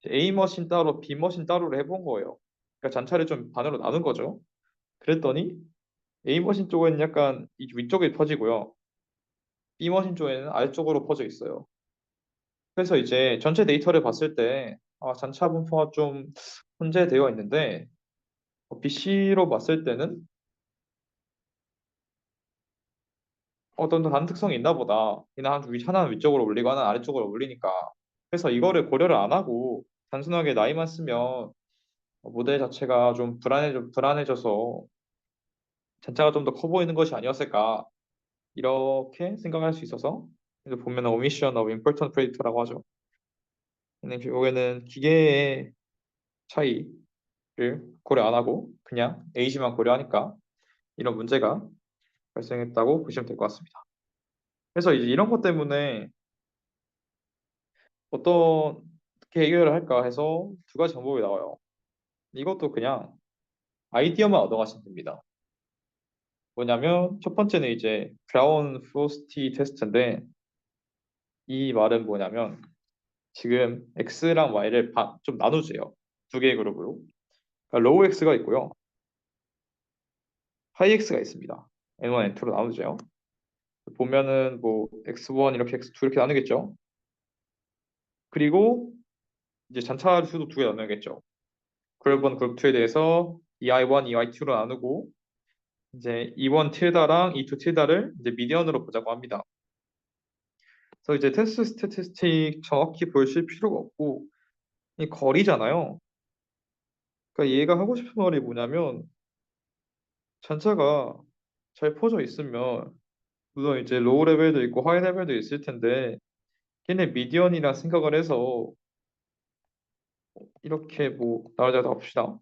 A 머신 따로 B 머신 따로를 해본 거예요. 그러니까 잔차를 좀 반으로 나눈 거죠. 그랬더니 A 머신 쪽에는 약간 이 위쪽에 퍼지고요. B 머신 쪽에는 아래쪽으로 퍼져 있어요. 그래서 이제 전체 데이터를 봤을 때 잔차 분포가 좀 혼재되어 있는데 BC로 봤을 때는 어떤 다른 특성이 있나 보다. 하나는 위쪽으로 올리고 하나는 아래쪽으로 올리니까. 그래서 이거를 고려를 안 하고 단순하게 나이만 쓰면 모델 자체가 좀 불안해져서 잔차가 좀 더 커 보이는 것이 아니었을까 이렇게 생각할 수 있어서 이제 보면 omission of important predictor라고 하죠. 근데 결국에는 기계의 차이를 고려 안 하고 그냥 A지만 고려하니까 이런 문제가 발생했다고 보시면 될 것 같습니다. 그래서 이제 이런 것 때문에 어떻게 해결을 할까 해서 두 가지 방법이 나와요. 이것도 그냥 아이디어만 얻어가시면 됩니다. 뭐냐면 첫 번째는 이제 브라운 프로스티 테스트인데 이 말은 뭐냐면 지금 X랑 Y를 좀 나누세요. 두 개의 그룹으로. 그러니까 로우 X가 있고요. 하이 X가 있습니다. N1, N2로 나누죠. 보면은 뭐 X1 이렇게 X2 이렇게 나누겠죠. 그리고 이제 잔차 수도 두 개 나누겠죠. 그룹 1, 그룹 2에 대해서 EI1, EI2로 나누고 이제 E1 틸다랑 E2 틸다를 이제 미디언으로 보자고 합니다. 그래서 이제 테스트 스태티스틱 정확히 보실 필요가 없고 이 거리잖아요. 그러니까 얘가 하고 싶은 말이 뭐냐면 잔차가 잘 퍼져 있으면 물론 이제 로우 레벨도 있고 하이 레벨도 있을 텐데 걔네 미디언이라 생각을 해서 이렇게 뭐 나오자고 봅시다.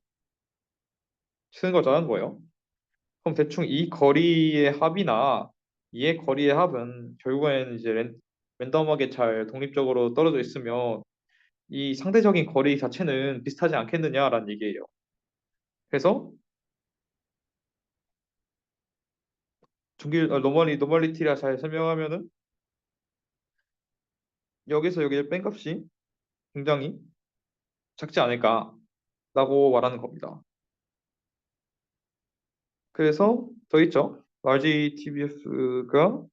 쓰는 거자는 거예요. 그럼 대충 이 거리의 합이나 이의 거리의 합은 결국에는 이제 랜덤하게 잘 독립적으로 떨어져 있으면 이 상대적인 거리 자체는 비슷하지 않겠느냐라는 얘기예요. 그래서 노멀리티라 잘 설명하면은 여기서 여기를 뺀 값이 굉장히 작지 않을까라고 말하는 겁니다. 그래서 더 있죠. RGTBF가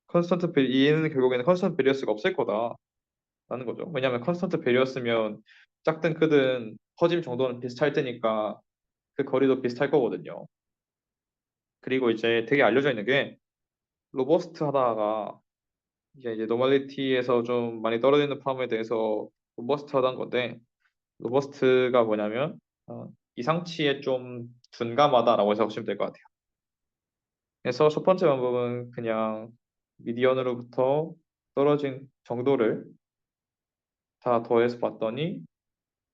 컨스턴트 베리 얘는 결국에는 컨스턴트 베리어스가 없을 거다라는 거죠. 왜냐하면 컨스턴트 베리어스면 작든 크든 퍼짐 정도는 비슷할 테니까 그 거리도 비슷할 거거든요. 그리고 이제 되게 알려져 있는 게 로버스트 하다가 이제 노멀리티에서 좀 많이 떨어지는 팜에 대해서 로버스트 하다는 건데 로버스트가 뭐냐면 이상치에 좀 둔감하다라고 해서 보시면 될 것 같아요. 그래서 첫 번째 방법은 그냥 미디언으로부터 떨어진 정도를 다 더해서 봤더니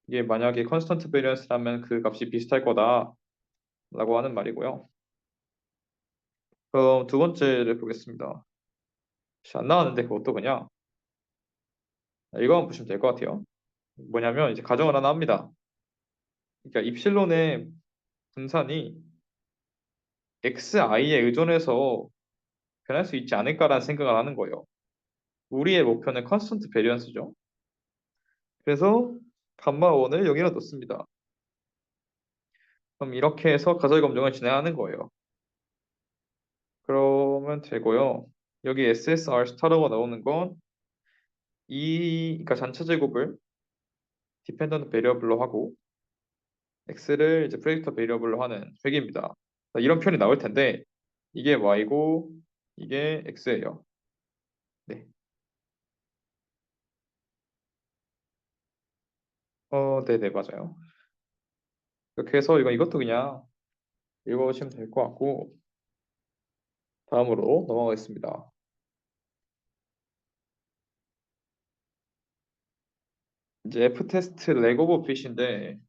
이게 만약에 컨스턴트 베리언스라면 그 값이 비슷할 거다라고 하는 말이고요. 그럼 두 번째를 보겠습니다. 혹시 안 나왔는데 그것도 그냥 이거만 보시면 될 것 같아요. 뭐냐면 이제 가정을 하나 합니다. 그러니까 입실론의 분산이 xi에 의존해서 변할 수 있지 않을까라는 생각을 하는 거예요. 우리의 목표는 컨스턴트 베리언스죠. 그래서 감마 원을 여기다 넣습니다. 그럼 이렇게 해서 가설 검증을 진행하는 거예요. 그러면 되고요. 여기 SSR 스타러가 나오는 건 그러니까 전체 제곱을 디펜던트 베리어블로 하고 x를 이제 프레디터 베리어블로 하는 회계입니다. 이런 표현이 나올 텐데 이게 y고 이게 x예요. 네. 네네 맞아요. 이렇게 해서 이것도 그냥 읽어보시면 될 것 같고 다음으로 넘어가겠습니다. 이제 F 테스트 leg 오브 핏인데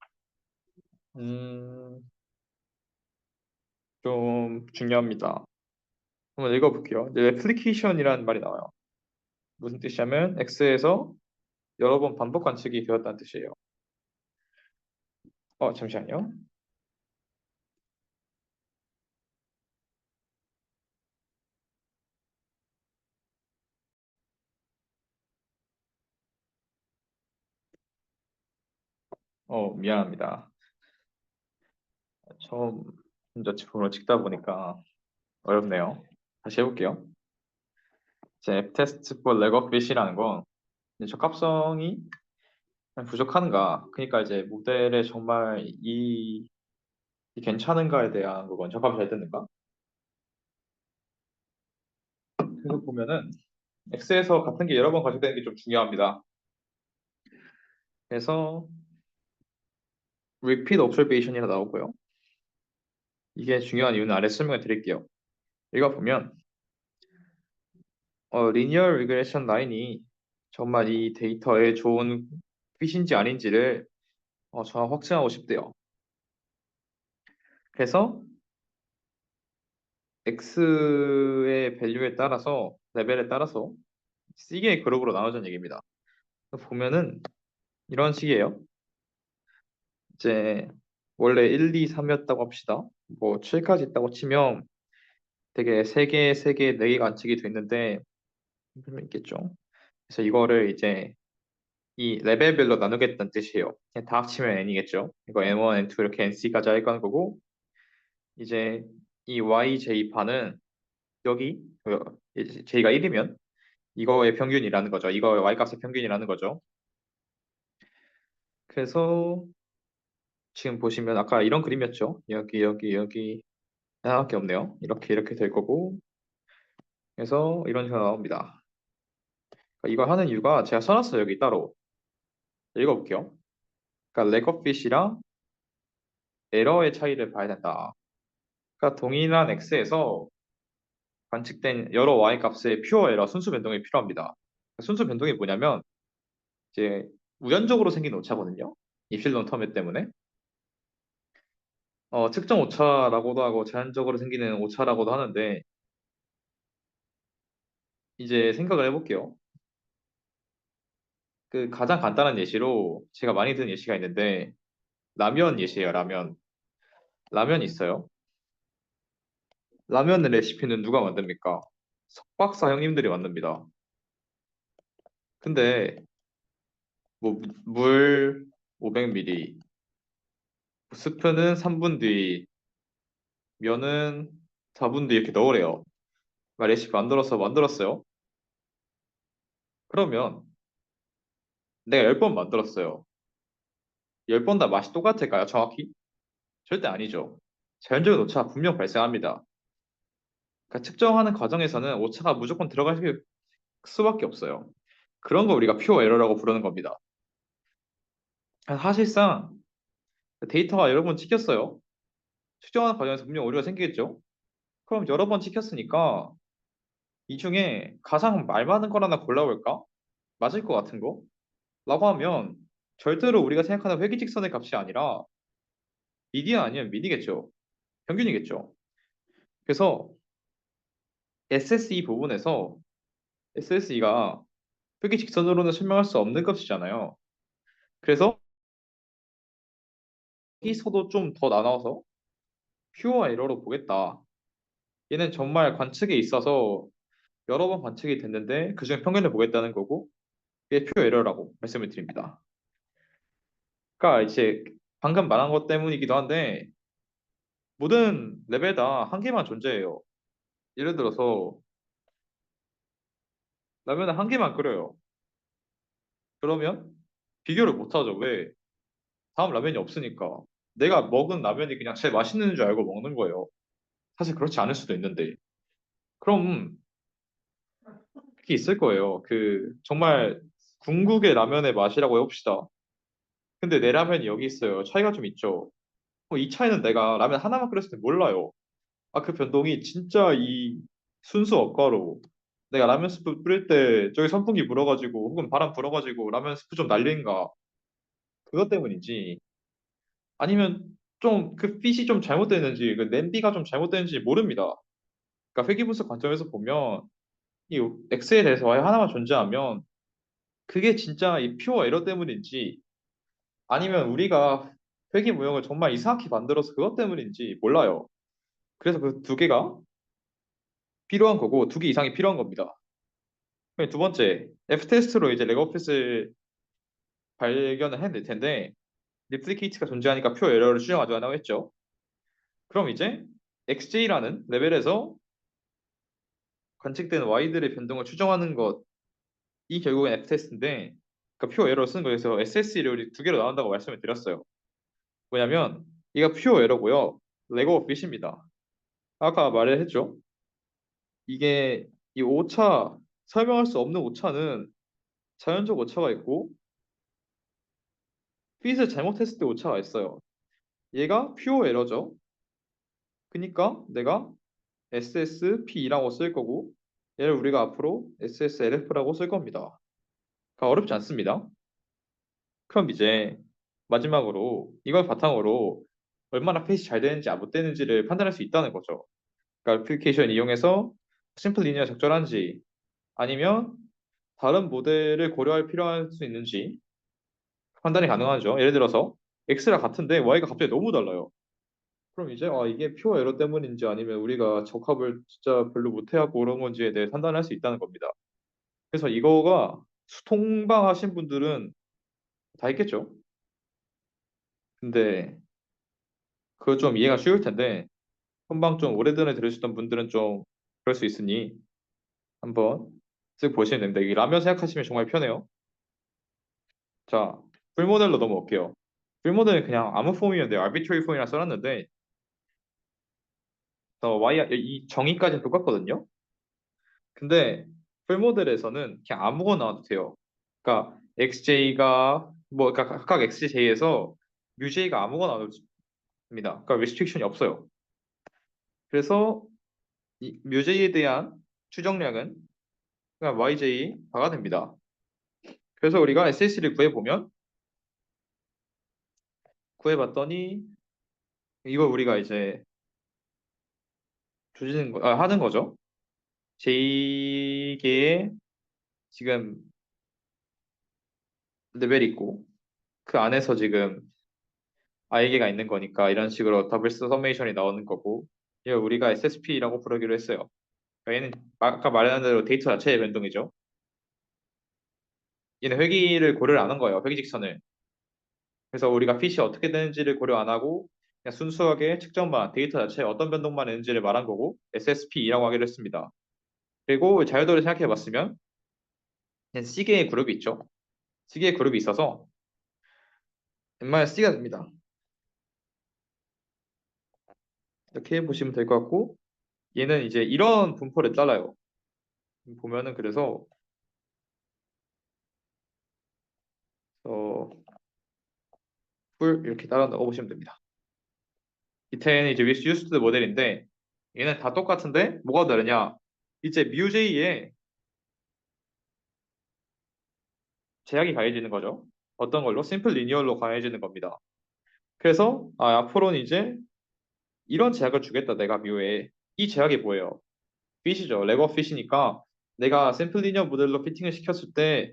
음, 좀 중요합니다. 한번 읽어볼게요. 이제 레플리케이션이라는 말이 나와요. 무슨 뜻이냐면 X에서 여러 번 반복 관측이 되었다는 뜻이에요. 잠시만요. 미안합니다. 처음 혼자 제품으로 찍다 보니까 어렵네요. 다시 해볼게요. 이제 F 테스트 for leg of fit이라는 건 이제 적합성이 부족한가? 그러니까 이제 모델에 정말 이 괜찮은가에 대한 그건 적합이 잘 되는가? 그래서 보면은 X에서 같은 게 여러 번 가져되는 게 좀 중요합니다. 그래서 repeat observation이라 나오고요. 이게 중요한 이유는 아래 설명을 드릴게요. 읽어보면 linear regression 라인이 정말 이 데이터에 좋은 핏인지 아닌지를 정확 확증하고 싶대요. 그래서 X의 밸류에 따라서 레벨에 따라서 C개의 그룹으로 나눠진 얘기입니다. 보면은 이런 식이에요. 이제 원래 1, 2, 3이었다고 합시다. 뭐 7까지 있다고 치면 되게 3개, 3개, 4개 관측이 됐는데 좀 있겠죠. 그래서 이거를 이제 이 레벨별로 나누겠다는 뜻이에요. 그냥 다 합치면 n이겠죠. 이거 n1, n2 이렇게 nc까지 할 거고 이제 이 yj판은 여기 j가 1이면 이거의 평균이라는 거죠. 이거 y값의 평균이라는 거죠. 그래서 지금 보시면 아까 이런 그림이었죠. 여기 하나밖에 없네요. 이렇게 될 거고 그래서 이런 식으로 나옵니다. 이걸 하는 이유가 제가 써놨어요. 여기 따로 읽어볼게요. 그러니까 레거핏이랑 에러의 차이를 봐야 된다. 그러니까 동일한 x에서 관측된 여러 y 값의 퓨어 에러 순수 변동이 필요합니다. 순수 변동이 뭐냐면 이제 우연적으로 생긴 오차거든요. 입실론 텀 때문에 측정 오차라고도 하고 자연적으로 생기는 오차라고도 하는데 이제 생각을 해볼게요. 그 가장 간단한 예시로 제가 많이 드는 예시가 있는데 라면 예시예요. 라면 있어요. 라면 레시피는 누가 만듭니까? 석박사 형님들이 만듭니다. 근데 뭐 물 500ml, 스프는 3분 뒤, 면은 4분 뒤에 이렇게 넣으래요. 레시피 만들었어요. 그러면 내가 10번 만들었어요. 10번 다 맛이 똑같을까요? 정확히? 절대 아니죠. 자연적인 오차가 분명 발생합니다. 그러니까 측정하는 과정에서는 오차가 무조건 들어갈 수밖에 없어요. 그런 거 우리가 퓨어 에러라고 부르는 겁니다. 사실상 데이터가 여러 번 찍혔어요. 측정하는 과정에서 분명 오류가 생기겠죠? 그럼 여러 번 찍혔으니까 이 중에 가장 말 많은 걸 하나 골라볼까? 맞을 것 같은 거? 라고 하면 절대로 우리가 생각하는 회귀직선의 값이 아니라 미디안 아니면 미디겠죠. 평균이겠죠. 그래서 SSE 부분에서 SSE가 회귀직선으로는 설명할 수 없는 값이잖아요. 그래서 여기서도 좀 더 나눠서 퓨어 에러로 보겠다. 얘는 정말 관측에 있어서 여러 번 관측이 됐는데 그중에 평균을 보겠다는 거고 이게 퓨어 에러라고 말씀을 드립니다. 그러니까 이제 방금 말한 것 때문이기도 한데 모든 레벨 다 한계만 존재해요. 예를 들어서 라면을 한 개만 끓여요. 그러면 비교를 못 하죠. 왜? 다음 라면이 없으니까. 내가 먹은 라면이 그냥 제일 맛있는 줄 알고 먹는 거예요. 사실 그렇지 않을 수도 있는데. 그럼 그게 있을 거예요. 정말 궁극의 라면의 맛이라고 해봅시다. 근데 내 라면이 여기 있어요. 차이가 좀 있죠. 이 차이는 내가 라면 하나만 끓였을 때 몰라요. 그 변동이 진짜 이 순수 억가로 내가 라면 스프 뿌릴 때 저기 선풍기 불어가지고 혹은 바람 불어가지고 라면 스프 좀 날린가 그것 때문이지. 아니면 좀 그 핏이 좀 잘못됐는지 그 냄비가 좀 잘못됐는지 모릅니다. 그러니까 회귀분석 관점에서 보면 이 X에 대해서 아예 하나만 존재하면 그게 진짜 이 퓨어 에러 때문인지 아니면 우리가 회귀 모형을 정말 이상하게 만들어서 그것 때문인지 몰라요. 그래서 그 두 개가 필요한 거고 두 개 이상이 필요한 겁니다. 그럼 두 번째 F 테스트로 이제 레거핏을 발견을 해낼 텐데 리플리케이트가 존재하니까 퓨어 에러를 추정하지 않다고 했죠. 그럼 이제 XJ라는 레벨에서 관측된 Y들의 변동을 추정하는 것이 결국엔 F-테스트인데 그러니까 퓨어 에러를 쓰는 거에서 SSE를 두 개로 나눈다고 말씀을 드렸어요. 뭐냐면 이가 퓨어 에러고요. 레고 오핏입니다. 아까 말을 했죠. 이게 이 오차 설명할 수 없는 오차는 자연적 오차가 있고 핏을 잘못했을 때 오차가 있어요. 얘가 퓨어 에러죠. 그러니까 내가 SSP라고 쓸 거고 얘를 우리가 앞으로 SSLF라고 쓸 겁니다. 그러니까 어렵지 않습니다. 그럼 이제 마지막으로 이걸 바탕으로 얼마나 펫이 잘 되는지 안 되는지를 판단할 수 있다는 거죠. 그러니까 애플리케이션 이용해서 심플 리니어 적절한지 아니면 다른 모델을 고려할 필요할 수 있는지 판단이 가능하죠. 예를 들어서 X랑 같은데 Y가 갑자기 너무 달라요. 그럼 이제 이게 퓨어 에러 때문인지 아니면 우리가 적합을 진짜 별로 못해갖고 그런 건지에 대해 판단할 수 있다는 겁니다. 그래서 이거가 통방하신 분들은 다 있겠죠. 근데 그거 좀 이해가 쉬울 텐데 한방 좀 오래전에 들으셨던 분들은 좀 그럴 수 있으니 한번 쓱 보시면 됩니다. 이 라면 생각하시면 정말 편해요. 자, 풀 모델로 넘어올게요. 풀 모델은 그냥 아무 폼이었는데 arbitrary 폼이라 써놨는데 y 이 정의까지는 똑같거든요. 근데 풀 모델에서는 그냥 아무거나 넣어도 돼요. 그러니까 xj가 그러니까 각각 xj에서 뮤j가 아무거나 넣어도 됩니다. 그러니까 restriction이 없어요. 그래서 이 뮤j에 대한 추정량은 그냥 yj가 됩니다. 그래서 우리가 SS를 구해봤더니 이걸 우리가 이제 하는 거죠. J개의 지금 레벨이 있고 그 안에서 지금 I개가 있는 거니까 이런 식으로 더블 서메이션이 나오는 거고 이걸 우리가 SSP라고 부르기로 했어요. 그러니까 얘는 아까 말한 대로 데이터 자체의 변동이죠. 얘는 회귀를 고려를 안 한 거예요. 회귀 직선을. 그래서 우리가 핏이 어떻게 되는지를 고려 안 하고 그냥 순수하게 측정만 데이터 자체에 어떤 변동만 있는지를 말한 거고 SSP라고 하기로 했습니다. 그리고 자유도를 생각해 봤으면 C개의 그룹이 있죠. C개의 그룹이 있어서 N-C가 됩니다. 이렇게 보시면 될 것 같고 얘는 이제 이런 분포를 잘라요. 보면은 그래서 어, 풀 이렇게 따라 넣어보시면 됩니다. 밑에는 이제 유스드 모델인데 얘는 다 똑같은데 뭐가 다르냐? 이제 뮤제이에 제약이 가해지는 거죠. 어떤 걸로? 심플 리니어로 가해지는 겁니다. 그래서 앞으로는 이제 이런 제약을 주겠다 내가 뮤에 이 제약이 뭐예요? 핏이죠. 레거 핏이니까 내가 심플 리니어 모델로 피팅을 시켰을 때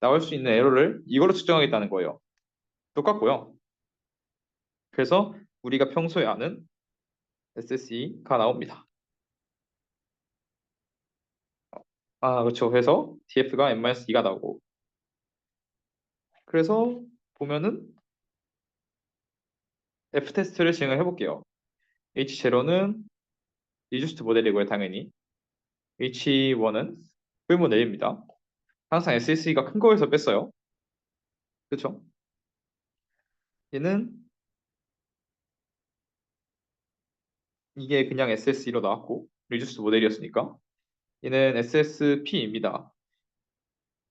나올 수 있는 에러를 이걸로 측정하겠다는 거예요. 똑같고요. 그래서 우리가 평소에 아는 SSE가 나옵니다. 그렇죠. 그래서 TF가 N-2가 나오고 그래서 보면은 F 테스트를 진행해 볼게요. H0는 리듀스트 모델이고요, 당연히. H1은 풀 모델입니다. 항상 SSE가 큰 거에서 뺐어요. 그렇죠? 얘는 이게 그냥 SSE로 나왔고 리듀스트 모델이었으니까 얘는 SSP입니다.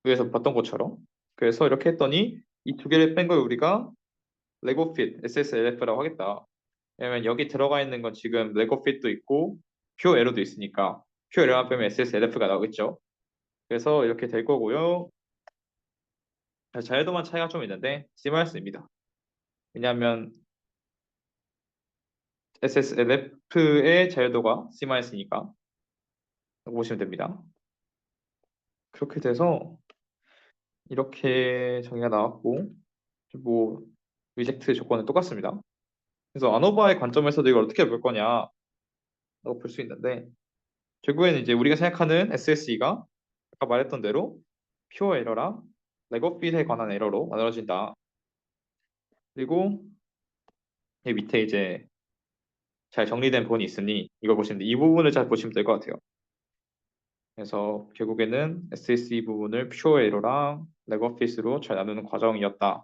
위에서 봤던 것처럼. 그래서 이렇게 했더니 이 두 개를 뺀 걸 우리가 레고 핏 SSLF라고 하겠다. 왜냐면 여기 들어가 있는 건 지금 레고 핏도 있고 퓨어 에러도 있으니까 퓨어 에러만 빼면 SSLF가 나오겠죠. 그래서 이렇게 될 거고요. 자유도만 차이가 좀 있는데 C-입니다. 왜냐하면 SSLF의 자유도가 C-이니까 보시면 됩니다. 그렇게 돼서 이렇게 정의가 나왔고 뭐 리젝트 조건은 똑같습니다. 그래서 아노바의 관점에서도 이걸 어떻게 볼 거냐라고 볼 수 있는데 결국에는 이제 우리가 생각하는 SSE가 아까 말했던 대로 퓨어 에러랑 레고핏에 관한 에러로 나눠진다. 그리고 이 밑에 이제 잘 정리된 부분이 있으니 이걸 보시면 이 부분을 잘 보시면 될 것 같아요. 그래서 결국에는 SSE 부분을 퓨어 에러랑 레고핏으로 잘 나누는 과정이었다라고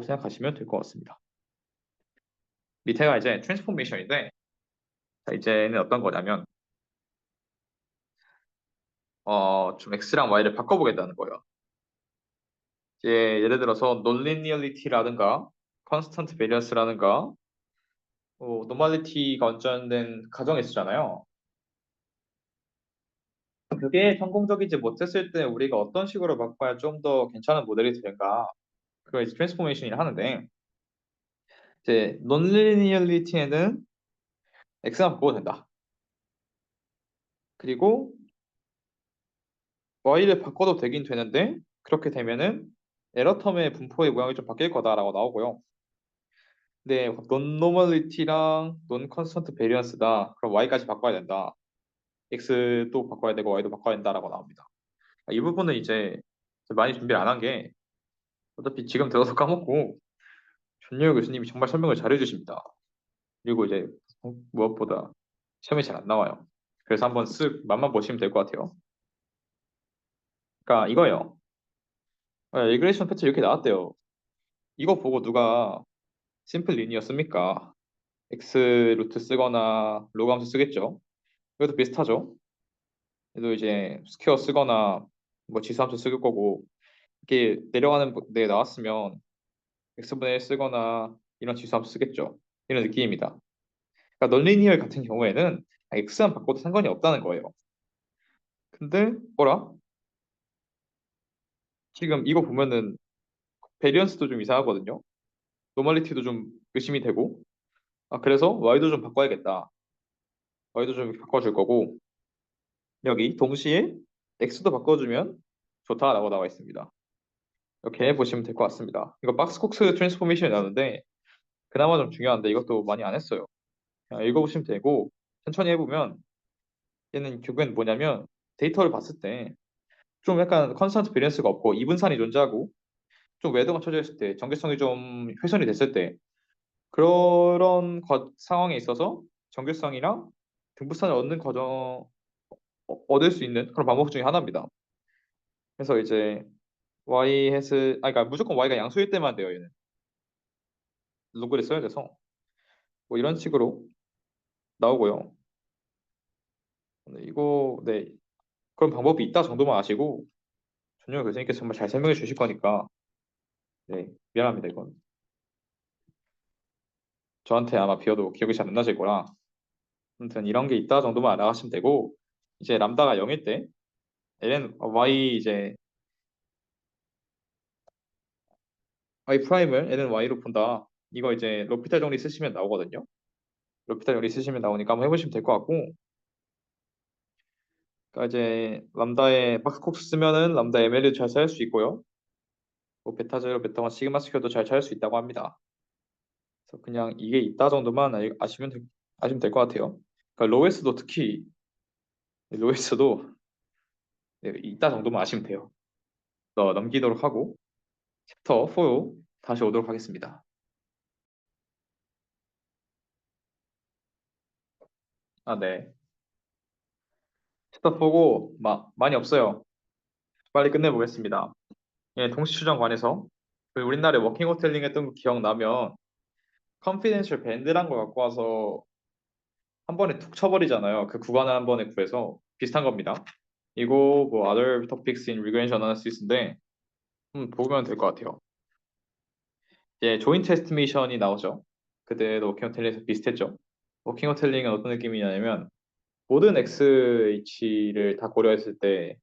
생각하시면 될 것 같습니다. 밑에가 이제 트랜스포메이션인데 이제는 어떤 거냐면 좀 x랑 y를 바꿔보겠다는 거예요. 이제 예를 들어서 논리니얼리티라든가 컨스턴트 베리언스라든가 노멀리티가 원전된 가정이 있었잖아요. 그게 성공적이지 못했을 때 우리가 어떤 식으로 바꿔야 좀 더 괜찮은 모델이 될까? 그걸 이제 트랜스포메이션이라 하는데 이제 논리니얼리티에는 x만 바꿔도 된다. 그리고 y를 바꿔도 되긴 되는데 그렇게 되면은 에러 텀의 분포의 모양이 좀 바뀔 거다라고 나오고요. 근데 논노멀리티랑 논컨스턴트 베리언스다. 그럼 y까지 바꿔야 된다. x도 바꿔야 되고 y도 바꿔야 된다라고 나옵니다. 이 부분은 이제 많이 준비를 안 한 게 어차피 지금 들어서 까먹고 전효 교수님이 정말 설명을 잘해 주십니다. 그리고 이제 무엇보다 시험이 잘 안 나와요. 그래서 한번 쓱 맛만 보시면 될 것 같아요. 그러니까 이거예요. 리그레이션 패치 이렇게 나왔대요. 이거 보고 누가 심플 리니어 씁니까? x 루트 쓰거나 로그 함수 쓰겠죠. 이것도 비슷하죠. 그래도 이제 스퀘어 쓰거나 뭐 지수함수 쓸 거고 이렇게 내려가는 데 나왔으면 x분의 1 쓰거나 이런 지수함수 쓰겠죠. 이런 느낌입니다. 그러니까 넌리니얼 같은 경우에는 x만 바꿔도 상관이 없다는 거예요. 근데 뭐라? 지금 이거 보면은 베리언스도 좀 이상하거든요. 노멀리티도 좀 의심이 되고 그래서 y도 좀 바꿔야겠다. y도 좀 바꿔줄 거고 여기 동시에 x도 바꿔주면 좋다라고 나와 있습니다. 이렇게 보시면 될 것 같습니다. 이거 박스콕스 트랜스포메이션이 나오는데 그나마 좀 중요한데 이것도 많이 안 했어요. 그냥 읽어보시면 되고 천천히 해보면 얘는 결국엔 뭐냐면 데이터를 봤을 때 좀 약간 컨스턴트 베리언스가 없고 이분산이 존재하고 좀 웨더가 쳐져 있을 때 전개성이 좀 훼손이 됐을 때 그런 상황에 있어서 정규성이랑 등부선을 얻는 얻을 수 있는 그런 방법 중에 하나입니다. 그래서 이제 y 그러니까 무조건 y가 양수일 때만 돼요. 얘는 로그를 써야 돼서 뭐 이런 식으로 나오고요. 네, 네, 그런 방법이 있다 정도만 아시고 전용 교수님께서 정말 잘 설명해 주실 거니까 네, 미안합니다. 이건 저한테 아마 비워도 기억이 잘 안 나실 거라 아무튼 이런 게 있다 정도만 알아가시면 되고 이제 람다가 0일 때 y 프라임을 ln y로 푼다. 이거 이제 로피탈 정리 쓰시면 나오거든요. 로피탈 정리 쓰시면 나오니까 한번 해보시면 될 것 같고 그러니까 이제 람다에 박스콕스 쓰면은 람다 ML도 잘 찾을 수 있고요. 뭐 베타 제로, 베타 원, 시그마 스퀘어도 잘 찾을 수 있다고 합니다. 그래서 그냥 이게 있다 정도만 아시면 될 것 같아요. 그러니까 로에스도 특히 로에스도 네, 있다 정도만 아시면 돼요. 넘기도록 하고 챕터 4 다시 오도록 하겠습니다. 아, 네. 챕터 4고 많이 없어요. 빨리 끝내보겠습니다. 예, 동시 추정 관해서 그 우리나라에 워킹 호텔링 했던 거 기억나면 컨피덴셜 밴드란 걸 갖고 와서 한 번에 툭 쳐버리잖아요. 그 구간을 한 번에 구해서 비슷한 겁니다. 이거 뭐 other topics in regression analysis인데 보면 될 것 같아요. 이제 조인트 에스티메이션이 나오죠. 그때도 워킹 호텔링에서 비슷했죠. 워킹 호텔링은 어떤 느낌이냐면 모든 XH를 다 고려했을 때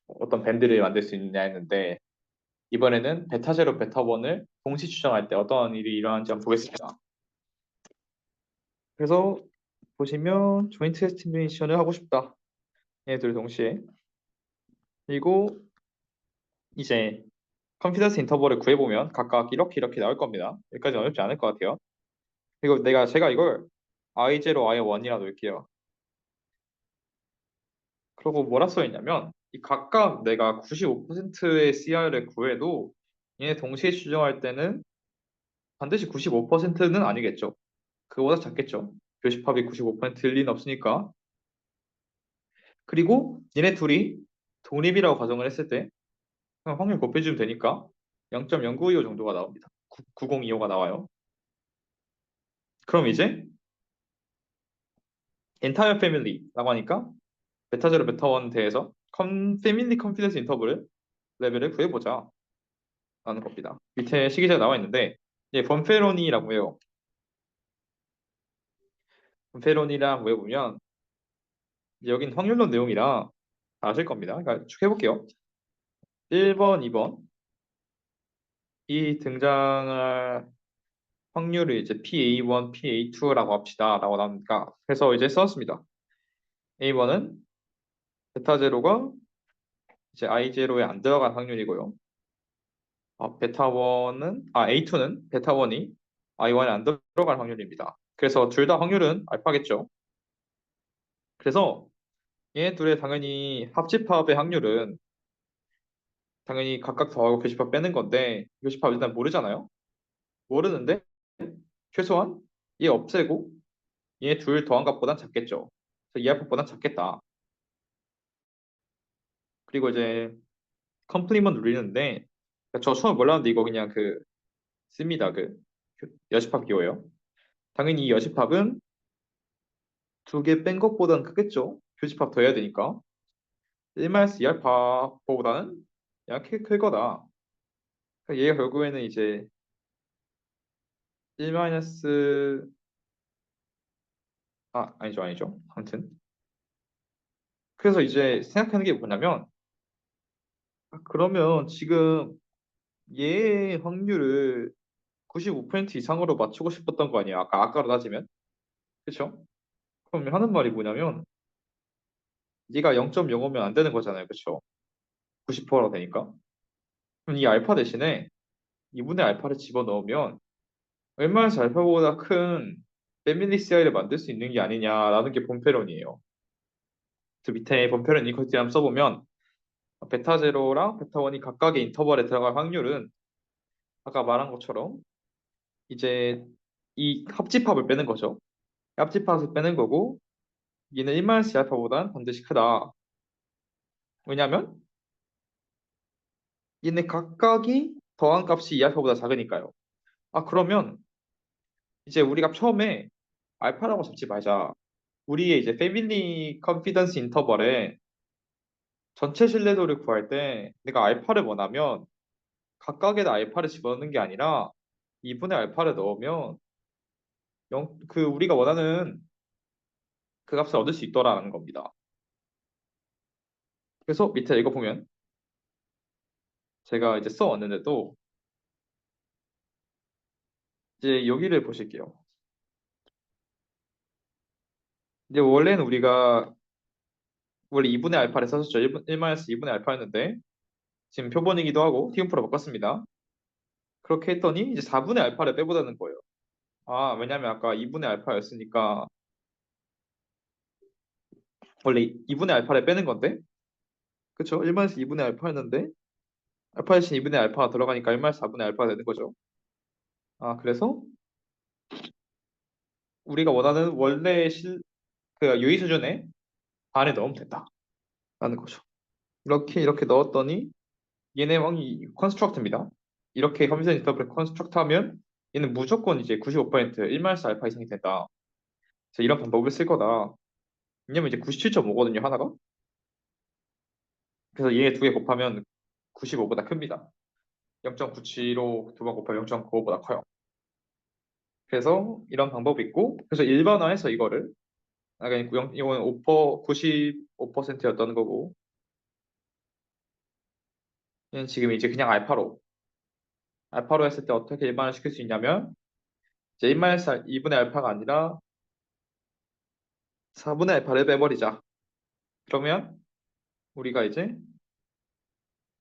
어떤 밴드를 만들 수 있느냐 했는데 이번에는 베타 제로, 베타 원을 동시 추정할 때 어떤 일이 일어나는지 한번 보겠습니다. 그래서 보시면 조인트 에스티메이션을 하고 싶다. 얘들 동시에. 그리고 이제 컨피던스 인터벌을 구해보면 각각 이렇게 나올 겁니다. 여기까지 어렵지 않을 것 같아요. 그리고 제가 이걸 I0, I1이라 놓을게요. 그리고 뭐라 써있냐면 이 각각 내가 95%의 CR을 구해도 얘네 동시에 추정할 때는 반드시 95%는 아니겠죠. 그거보다 작겠죠. 교집합이 95%일 리는 없으니까. 그리고 얘네 둘이 독립이라고 가정을 했을 때 그냥 확률 곱해주면 되니까 0.0925 정도가 나옵니다. 9025가 나와요. 그럼 이제 entire family라고 하니까 베타 제로, 베타 원 대해서 패밀리 컨피던스 인터벌 레벨을 구해보자 라는 겁니다. 밑에 시기자가 나와 있는데 이제 번페로니라고 해요. 번페로니랑 외우면 여긴 확률론 내용이라 다 아실 겁니다. 그러니까 쭉 해볼게요. 1번, 2번 이 등장할 확률을 이제 PA1, PA2라고 합시다 라고 나오니까 그래서 이제 썼습니다. A1은 베타 제로가 이제 I 제로에 안 들어간 확률이고요. A2는 베타 1이 I1에 안 들어갈 확률입니다. 그래서 둘 다 확률은 알파겠죠. 그래서 얘네 둘의 당연히 합집합의 확률은 당연히 각각 더하고 교집합 빼는 건데 교집합 일단 모르잖아요. 모르는데 최소한 얘 없애고 얘 둘 더한 값보단 작겠죠. 그래서 이 합법보단 작겠다. 그리고 이제 컴플리먼트 룰리는데 저 처음 몰랐는데 이거 그냥 씁니다. 여집합 기호예요. 당연히 이 여집합은 두 개 뺀 것보다는 크겠죠. 교집합 더 해야 되니까. 1-2알파보다는 약간 클 거다. 그러니까 얘가 결국에는 이제 1 아니죠. 아무튼 그래서 이제 생각하는 게 뭐냐면 그러면 지금 얘의 확률을 95% 이상으로 맞추고 싶었던 거 아니야. 아까로 따지면. 그렇죠? 그럼 하는 말이 뭐냐면 얘가 0.05면 안 되는 거잖아요. 그렇죠? 90%로 되니까. 그럼 이 알파 대신에 2분의 알파를 집어넣으면 웬만해서 알파보다 큰 패밀리 CI를 만들 수 있는 게 아니냐라는 게 본패론이에요. 그 밑에 본패론 이퀄리티 한번 써보면 베타 제로랑 베타 원이 각각의 인터벌에 들어갈 확률은 아까 말한 것처럼 이제 이 합집합을 빼는 거죠. 합집합을 빼는 거고 얘는 1-C 알파보단 반드시 크다. 왜냐면 얘네 각각이 더한 값이 2알파보다 작으니까요. 아, 그러면 이제 우리가 처음에 알파라고 잡지 말자. 우리의 이제 패밀리 컨피던스 인터벌에 전체 신뢰도를 구할 때 내가 알파를 원하면 각각에다 알파를 집어넣는 게 아니라 2분의 알파를 넣으면 그 우리가 원하는 그 값을 얻을 수 있더라는 겁니다. 그래서 밑에 이거 보면 제가 이제 써왔는데도 이제 여기를 보실게요. 이제 원래는 우리가 원래 2분의 알파를 썼었죠. 1-2분의 알파였는데 지금 표본이기도 하고 티음프로 바꿨습니다. 그렇게 했더니 이제 4분의 알파를 빼보자는 거예요. 아, 왜냐면 아까 2분의 알파였으니까 원래 2분의 알파를 빼는 건데 그쵸? 1-2분의 알파였는데 알파 대신 2분의 알파가 들어가니까 1-4분의 알파가 되는 거죠. 아, 그래서 우리가 원하는 원래 그 유의 수준의 반에 넣으면 된다. 라는 거죠. 이렇게 넣었더니 얘네 왕이 컨스트럭트입니다. 이렇게 컴퓨터 인터프레 컨스트럭트 하면 얘는 무조건 이제 95% 1-4 알파 이상이 된다. 그래서 이런 방법을 쓸 거다. 왜냐면 이제 97.5거든요, 하나가. 그래서 얘 두 개 곱하면 95보다 큽니다. 0.97로 두 번 곱하면 0.95보다 커요. 그래서 이런 방법이 있고, 그래서 일반화해서 이거를, 아까 이건 95%였던 거고, 얘는 지금 이제 그냥 알파로 했을 때 어떻게 일반화시킬 수 있냐면, 이제 1-4, 2분의 알파가 아니라 4분의 알파를 빼버리자. 그러면 우리가 이제,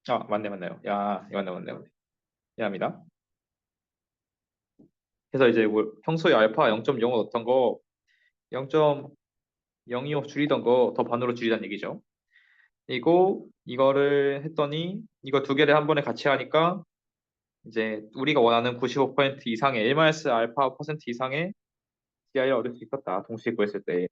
아, 맞네요. 야, 이거 맞네. 미안합니다. 그래서 이제 평소에 알파 0.05 넣었던 거 0.025 줄이던 거 더 반으로 줄이자는 얘기죠. 이거를 했더니 이거 두 개를 한 번에 같이 하니까 이제 우리가 원하는 95% 이상의 1-알파 퍼센트 이상의 DI를 얻을 수 있었다. 동시에 구했을 때.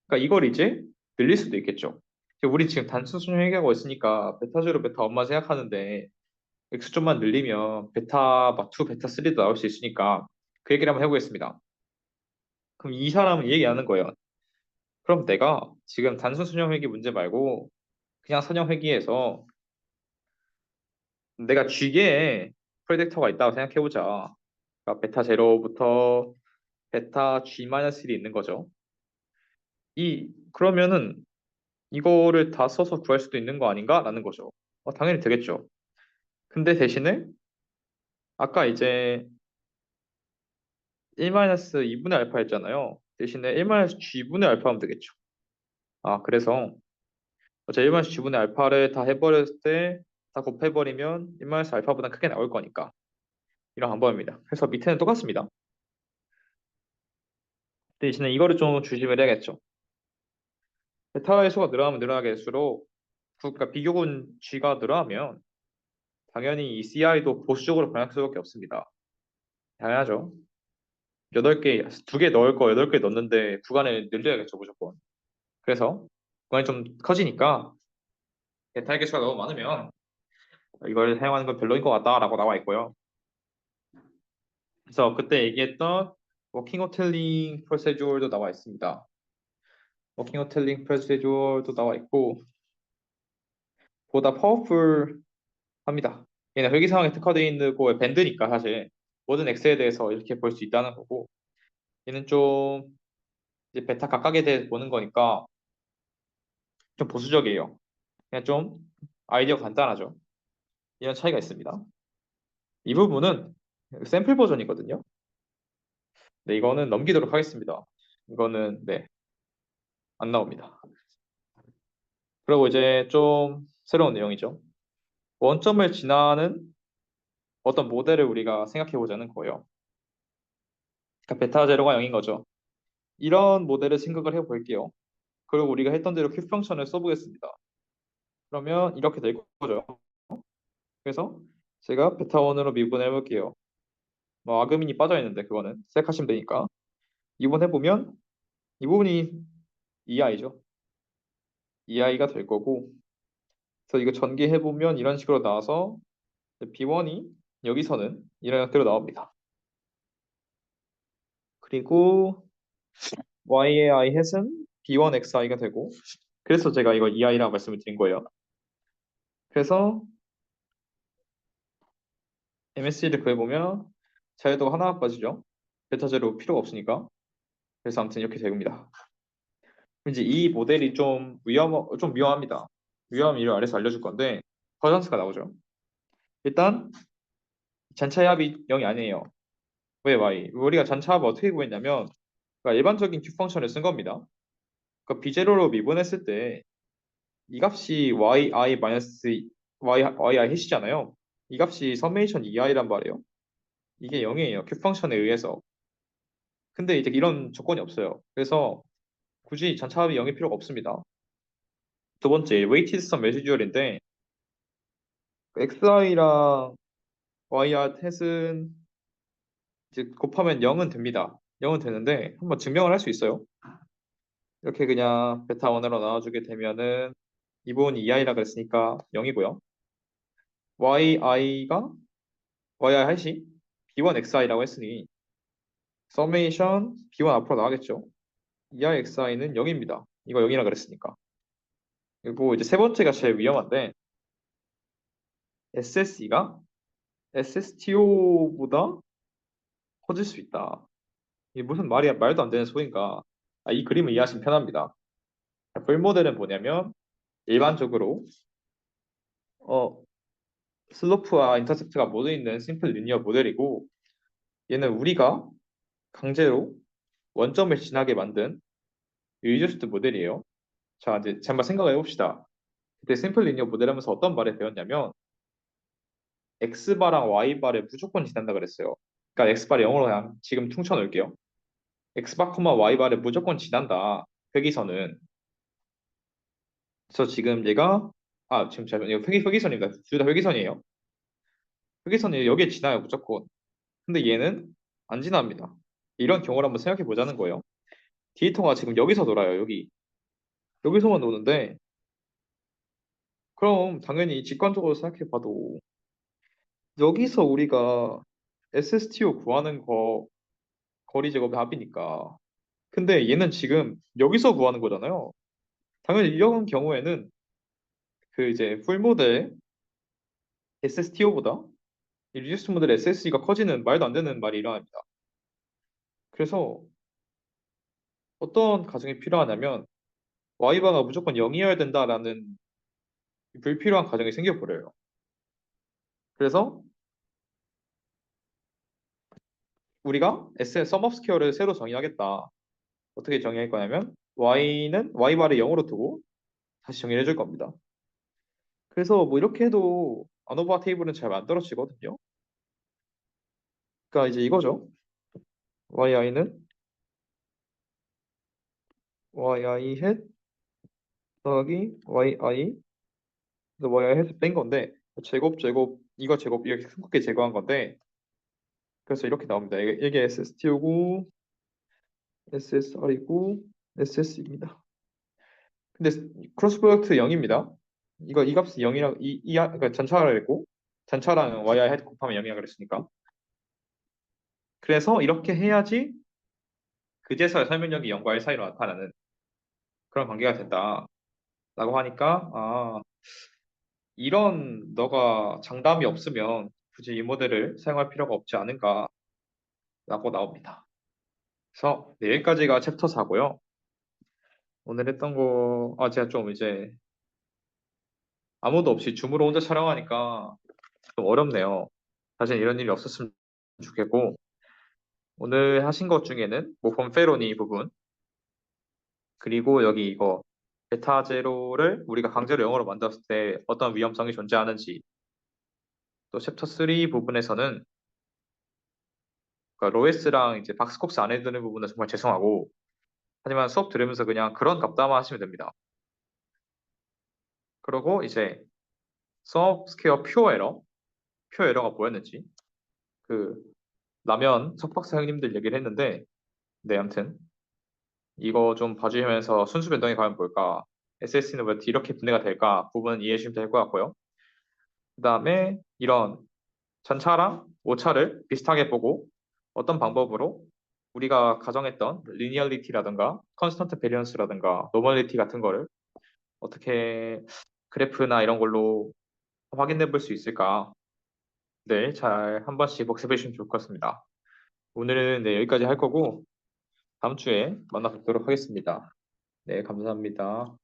그러니까 이걸 이제 늘릴 수도 있겠죠. 우리 지금 단순 수능 얘기하고 있으니까 베타 제로 베타 엄마 생각하는데 x 좀만 늘리면 베타 막 2, 베타 3도 나올 수 있으니까 그 얘기를 한번 해보겠습니다. 그럼 이 사람은 이 얘기하는 거예요. 그럼 내가 지금 단순 수령 회귀 문제 말고 그냥 선형 회귀에서 내가 쥐게에 프레딕터가 있다고 생각해보자. 그러니까 베타 제로부터 베타 G-1이 있는 거죠. 그러면은 이거를 다 써서 구할 수도 있는 거 아닌가? 라는 거죠. 당연히 되겠죠. 근데 대신에 아까 이제 1-2분의 알파 했잖아요. 대신에 1-G분의 알파 하면 되겠죠. 아, 그래서 어차 1-G분의 알파를 다 해버렸을 때 다 곱해버리면 1-알파보다 크게 나올 거니까 이런 방법입니다. 그래서 밑에는 똑같습니다. 대신에 이거를 좀 조심을 해야겠죠. 베타의 수가 늘어나면 늘어나갈수록 그러니까 비교군 G가 늘어나면 당연히 이 CI도 보수적으로 변할 수밖에 없습니다. 당연하죠. 8개, 2개 넣을 거 8개 넣는데 구간을 늘려야겠죠, 무조건. 그래서 구간이 좀 커지니까 베타의 개수가 너무 많으면 이걸 사용하는 건 별로인 것 같다라고 나와 있고요. 그래서 그때 얘기했던 워킹 호텔링 프로세주얼도 나와 있습니다. 워킹 호텔링 프로세주얼도 나와 있고 보다 파워풀합니다. 얘는 회귀 상황에 특화되어 있는 거에 밴드니까 사실 모든 X에 대해서 이렇게 볼 수 있다는 거고 얘는 좀 이제 베타 각각에 대해 보는 거니까 좀 보수적이에요. 그냥 좀 아이디어 간단하죠. 이런 차이가 있습니다. 이 부분은 샘플 버전이거든요. 네, 이거는 넘기도록 하겠습니다. 이거는 네, 안 나옵니다. 그리고 이제 좀 새로운 내용이죠. 원점을 지나는 어떤 모델을 우리가 생각해 보자는 거예요. 그러니까 베타 제로가 0인 거죠. 이런 모델을 생각을 해볼게요. 그리고 우리가 했던 대로 큐 펑션을 써보겠습니다. 그러면 이렇게 될 거죠. 그래서 제가 베타 1으로 미분해 볼게요. 뭐 아그민이 빠져 있는데 그거는 생각하시면 되니까 2번 해보면 이 부분이 EI죠. EI가 될 거고 그래서 이거 전개해보면 이런 식으로 나와서 B1이 여기서는 이런 형태로 나옵니다. 그리고 Y의 I 햇은 B1XI가 되고 그래서 제가 이거 EI라고 말씀을 드린 거예요. 그래서 MSC를 구해보면 자유도가 하나가 빠지죠. 베타 제로 필요가 없으니까. 그래서 아무튼 이렇게 됩니다. 이제 이 모델이 좀 위험합니다. 위험 이유 아래서 알려줄 건데 퍼전스가 나오죠. 일단 잔차합이 0이 아니에요. 왜 Y? 우리가 잔차합을 어떻게 구했냐면 그러니까 일반적인 큐 펑션을 쓴 겁니다. 그러니까 비제로로 미분했을 때 이 값이 yi 마이너스 yi 해시잖아요. 이 값이 서메이션 ei란 말이에요. 이게 0이에요. 큐 펑션에 의해서. 근데 이제 이런 조건이 없어요. 그래서 굳이 잔차합이 0일 필요가 없습니다. 두 번째, 웨이티드 썸 레시듀얼인데 xi랑 yr 햇은 이제 곱하면 0은 됩니다. 0은 되는데 한번 증명을 할 수 있어요. 이렇게 그냥 베타 원으로 나눠주게 되면은 이 부분이 2i라 그랬으니까 0이고요. yi가 yi 햇이 b1 xi라고 했으니 서메이션 b1 앞으로 나가겠죠. 2i xi는 0입니다. 이거 0이라 그랬으니까. 그리고 이제 세 번째가 제일 위험한데 SSE가 SSTO보다 커질 수 있다. 이게 무슨 말도 안 되는 소린가? 이 그림을 이해하시면 편합니다. 풀 모델은 뭐냐면 일반적으로 어, 슬로프와 인터셉트가 모두 있는 심플 리니어 모델이고 얘는 우리가 강제로 원점을 지나게 만든 리듀스드 모델이에요. 자, 이제 한번 생각을 해봅시다. 그때 심플 리니어 모델 하면서 어떤 말을 배웠냐면 X바랑 Y바를 무조건 지난다 그랬어요. 그러니까 X바를 0으로 그냥 지금 퉁쳐 놓을게요. X바, Y바를 무조건 지난다. 회기선은. 그래서 지금 얘가 지금 제가 이거 회기선입니다. 둘 다 회기선이에요. 회기선이 여기에 지나요 무조건. 근데 얘는 안 지납니다. 이런 경우를 한번 생각해 보자는 거예요. 데이터가 지금 여기서 돌아요. 여기서만 노는데 그럼 당연히 직관적으로 생각해 봐도 여기서 우리가 SSTO 구하는 거 거리 제곱의 합이니까. 근데 얘는 지금 여기서 구하는 거잖아요. 당연히 이런 경우에는 그 이제 풀 모델 SSTO보다 이 리듀스 모델 SSE가 커지는 말도 안 되는 말이 일어납니다. 그래서 어떤 가정이 필요하냐면 Y바가 무조건 0이어야 된다라는 불필요한 가정이 생겨버려요. 그래서 우리가 썸업 스퀘어를 새로 정의하겠다. 어떻게 정의할 거냐면 Y는 Y바를 0으로 두고 다시 정의를 해줄 겁니다. 그래서 뭐 이렇게 해도 아노바 테이블은 잘 만들어지거든요. 그러니까 이제 이거죠. yi는 yi 햇 더하기 yi yi 햇을 뺀 건데 제곱 이거 제곱 이렇게 큰 제거한 건데 그래서 이렇게 나옵니다. 이게 SST이고 SSR이고 SS입니다. 근데 크로스 프로덕트 0입니다. 이 값이 0이랑 그러니까 전차를 했고 전차랑 yi 햇 곱하면 0이라 그랬으니까 그래서 이렇게 해야지 그제서야 설명력이 0과 1 사이로 나타나는 그런 관계가 된다라고 하니까 이런 너가 장담이 없으면 굳이 이 모델을 사용할 필요가 없지 않은가라고 나옵니다. 그래서 네, 여기까지가 챕터 4고요. 오늘 했던 거 제가 좀 이제 아무도 없이 줌으로 혼자 촬영하니까 좀 어렵네요. 사실 이런 일이 없었으면 좋겠고 오늘 하신 것 중에는 뭐 범페로니 부분 그리고 여기 이거 베타 제로를 우리가 강제로 영어로 만들었을 때 어떤 위험성이 존재하는지 또 챕터 3 부분에서는 그러니까 로에스랑 이제 박스콕스 안에 드는 부분은 정말 죄송하고 하지만 수업 들으면서 그냥 그런 답담만 하시면 됩니다. 그리고 이제 수업 스퀘어 표 에러가 뭐였는지 그 라면 석박사 형님들 얘기를 했는데, 네, 아무튼 이거 좀 봐주시면서 순수 변동이 과연 뭘까? SS는 왜 이렇게 분해가 될까? 부분 이해해 주시면 될 것 같고요. 그 다음에 이런 전차랑 오차를 비슷하게 보고 어떤 방법으로 우리가 가정했던 리니얼리티라든가 컨스턴트 베리언스라든가 노멀리티 같은 거를 어떻게 그래프나 이런 걸로 확인해 볼 수 있을까? 네, 잘 한 번씩 복습해 주시면 좋을 것 같습니다. 오늘은 네, 여기까지 할 거고 다음 주에 만나 뵙도록 하겠습니다. 네, 감사합니다.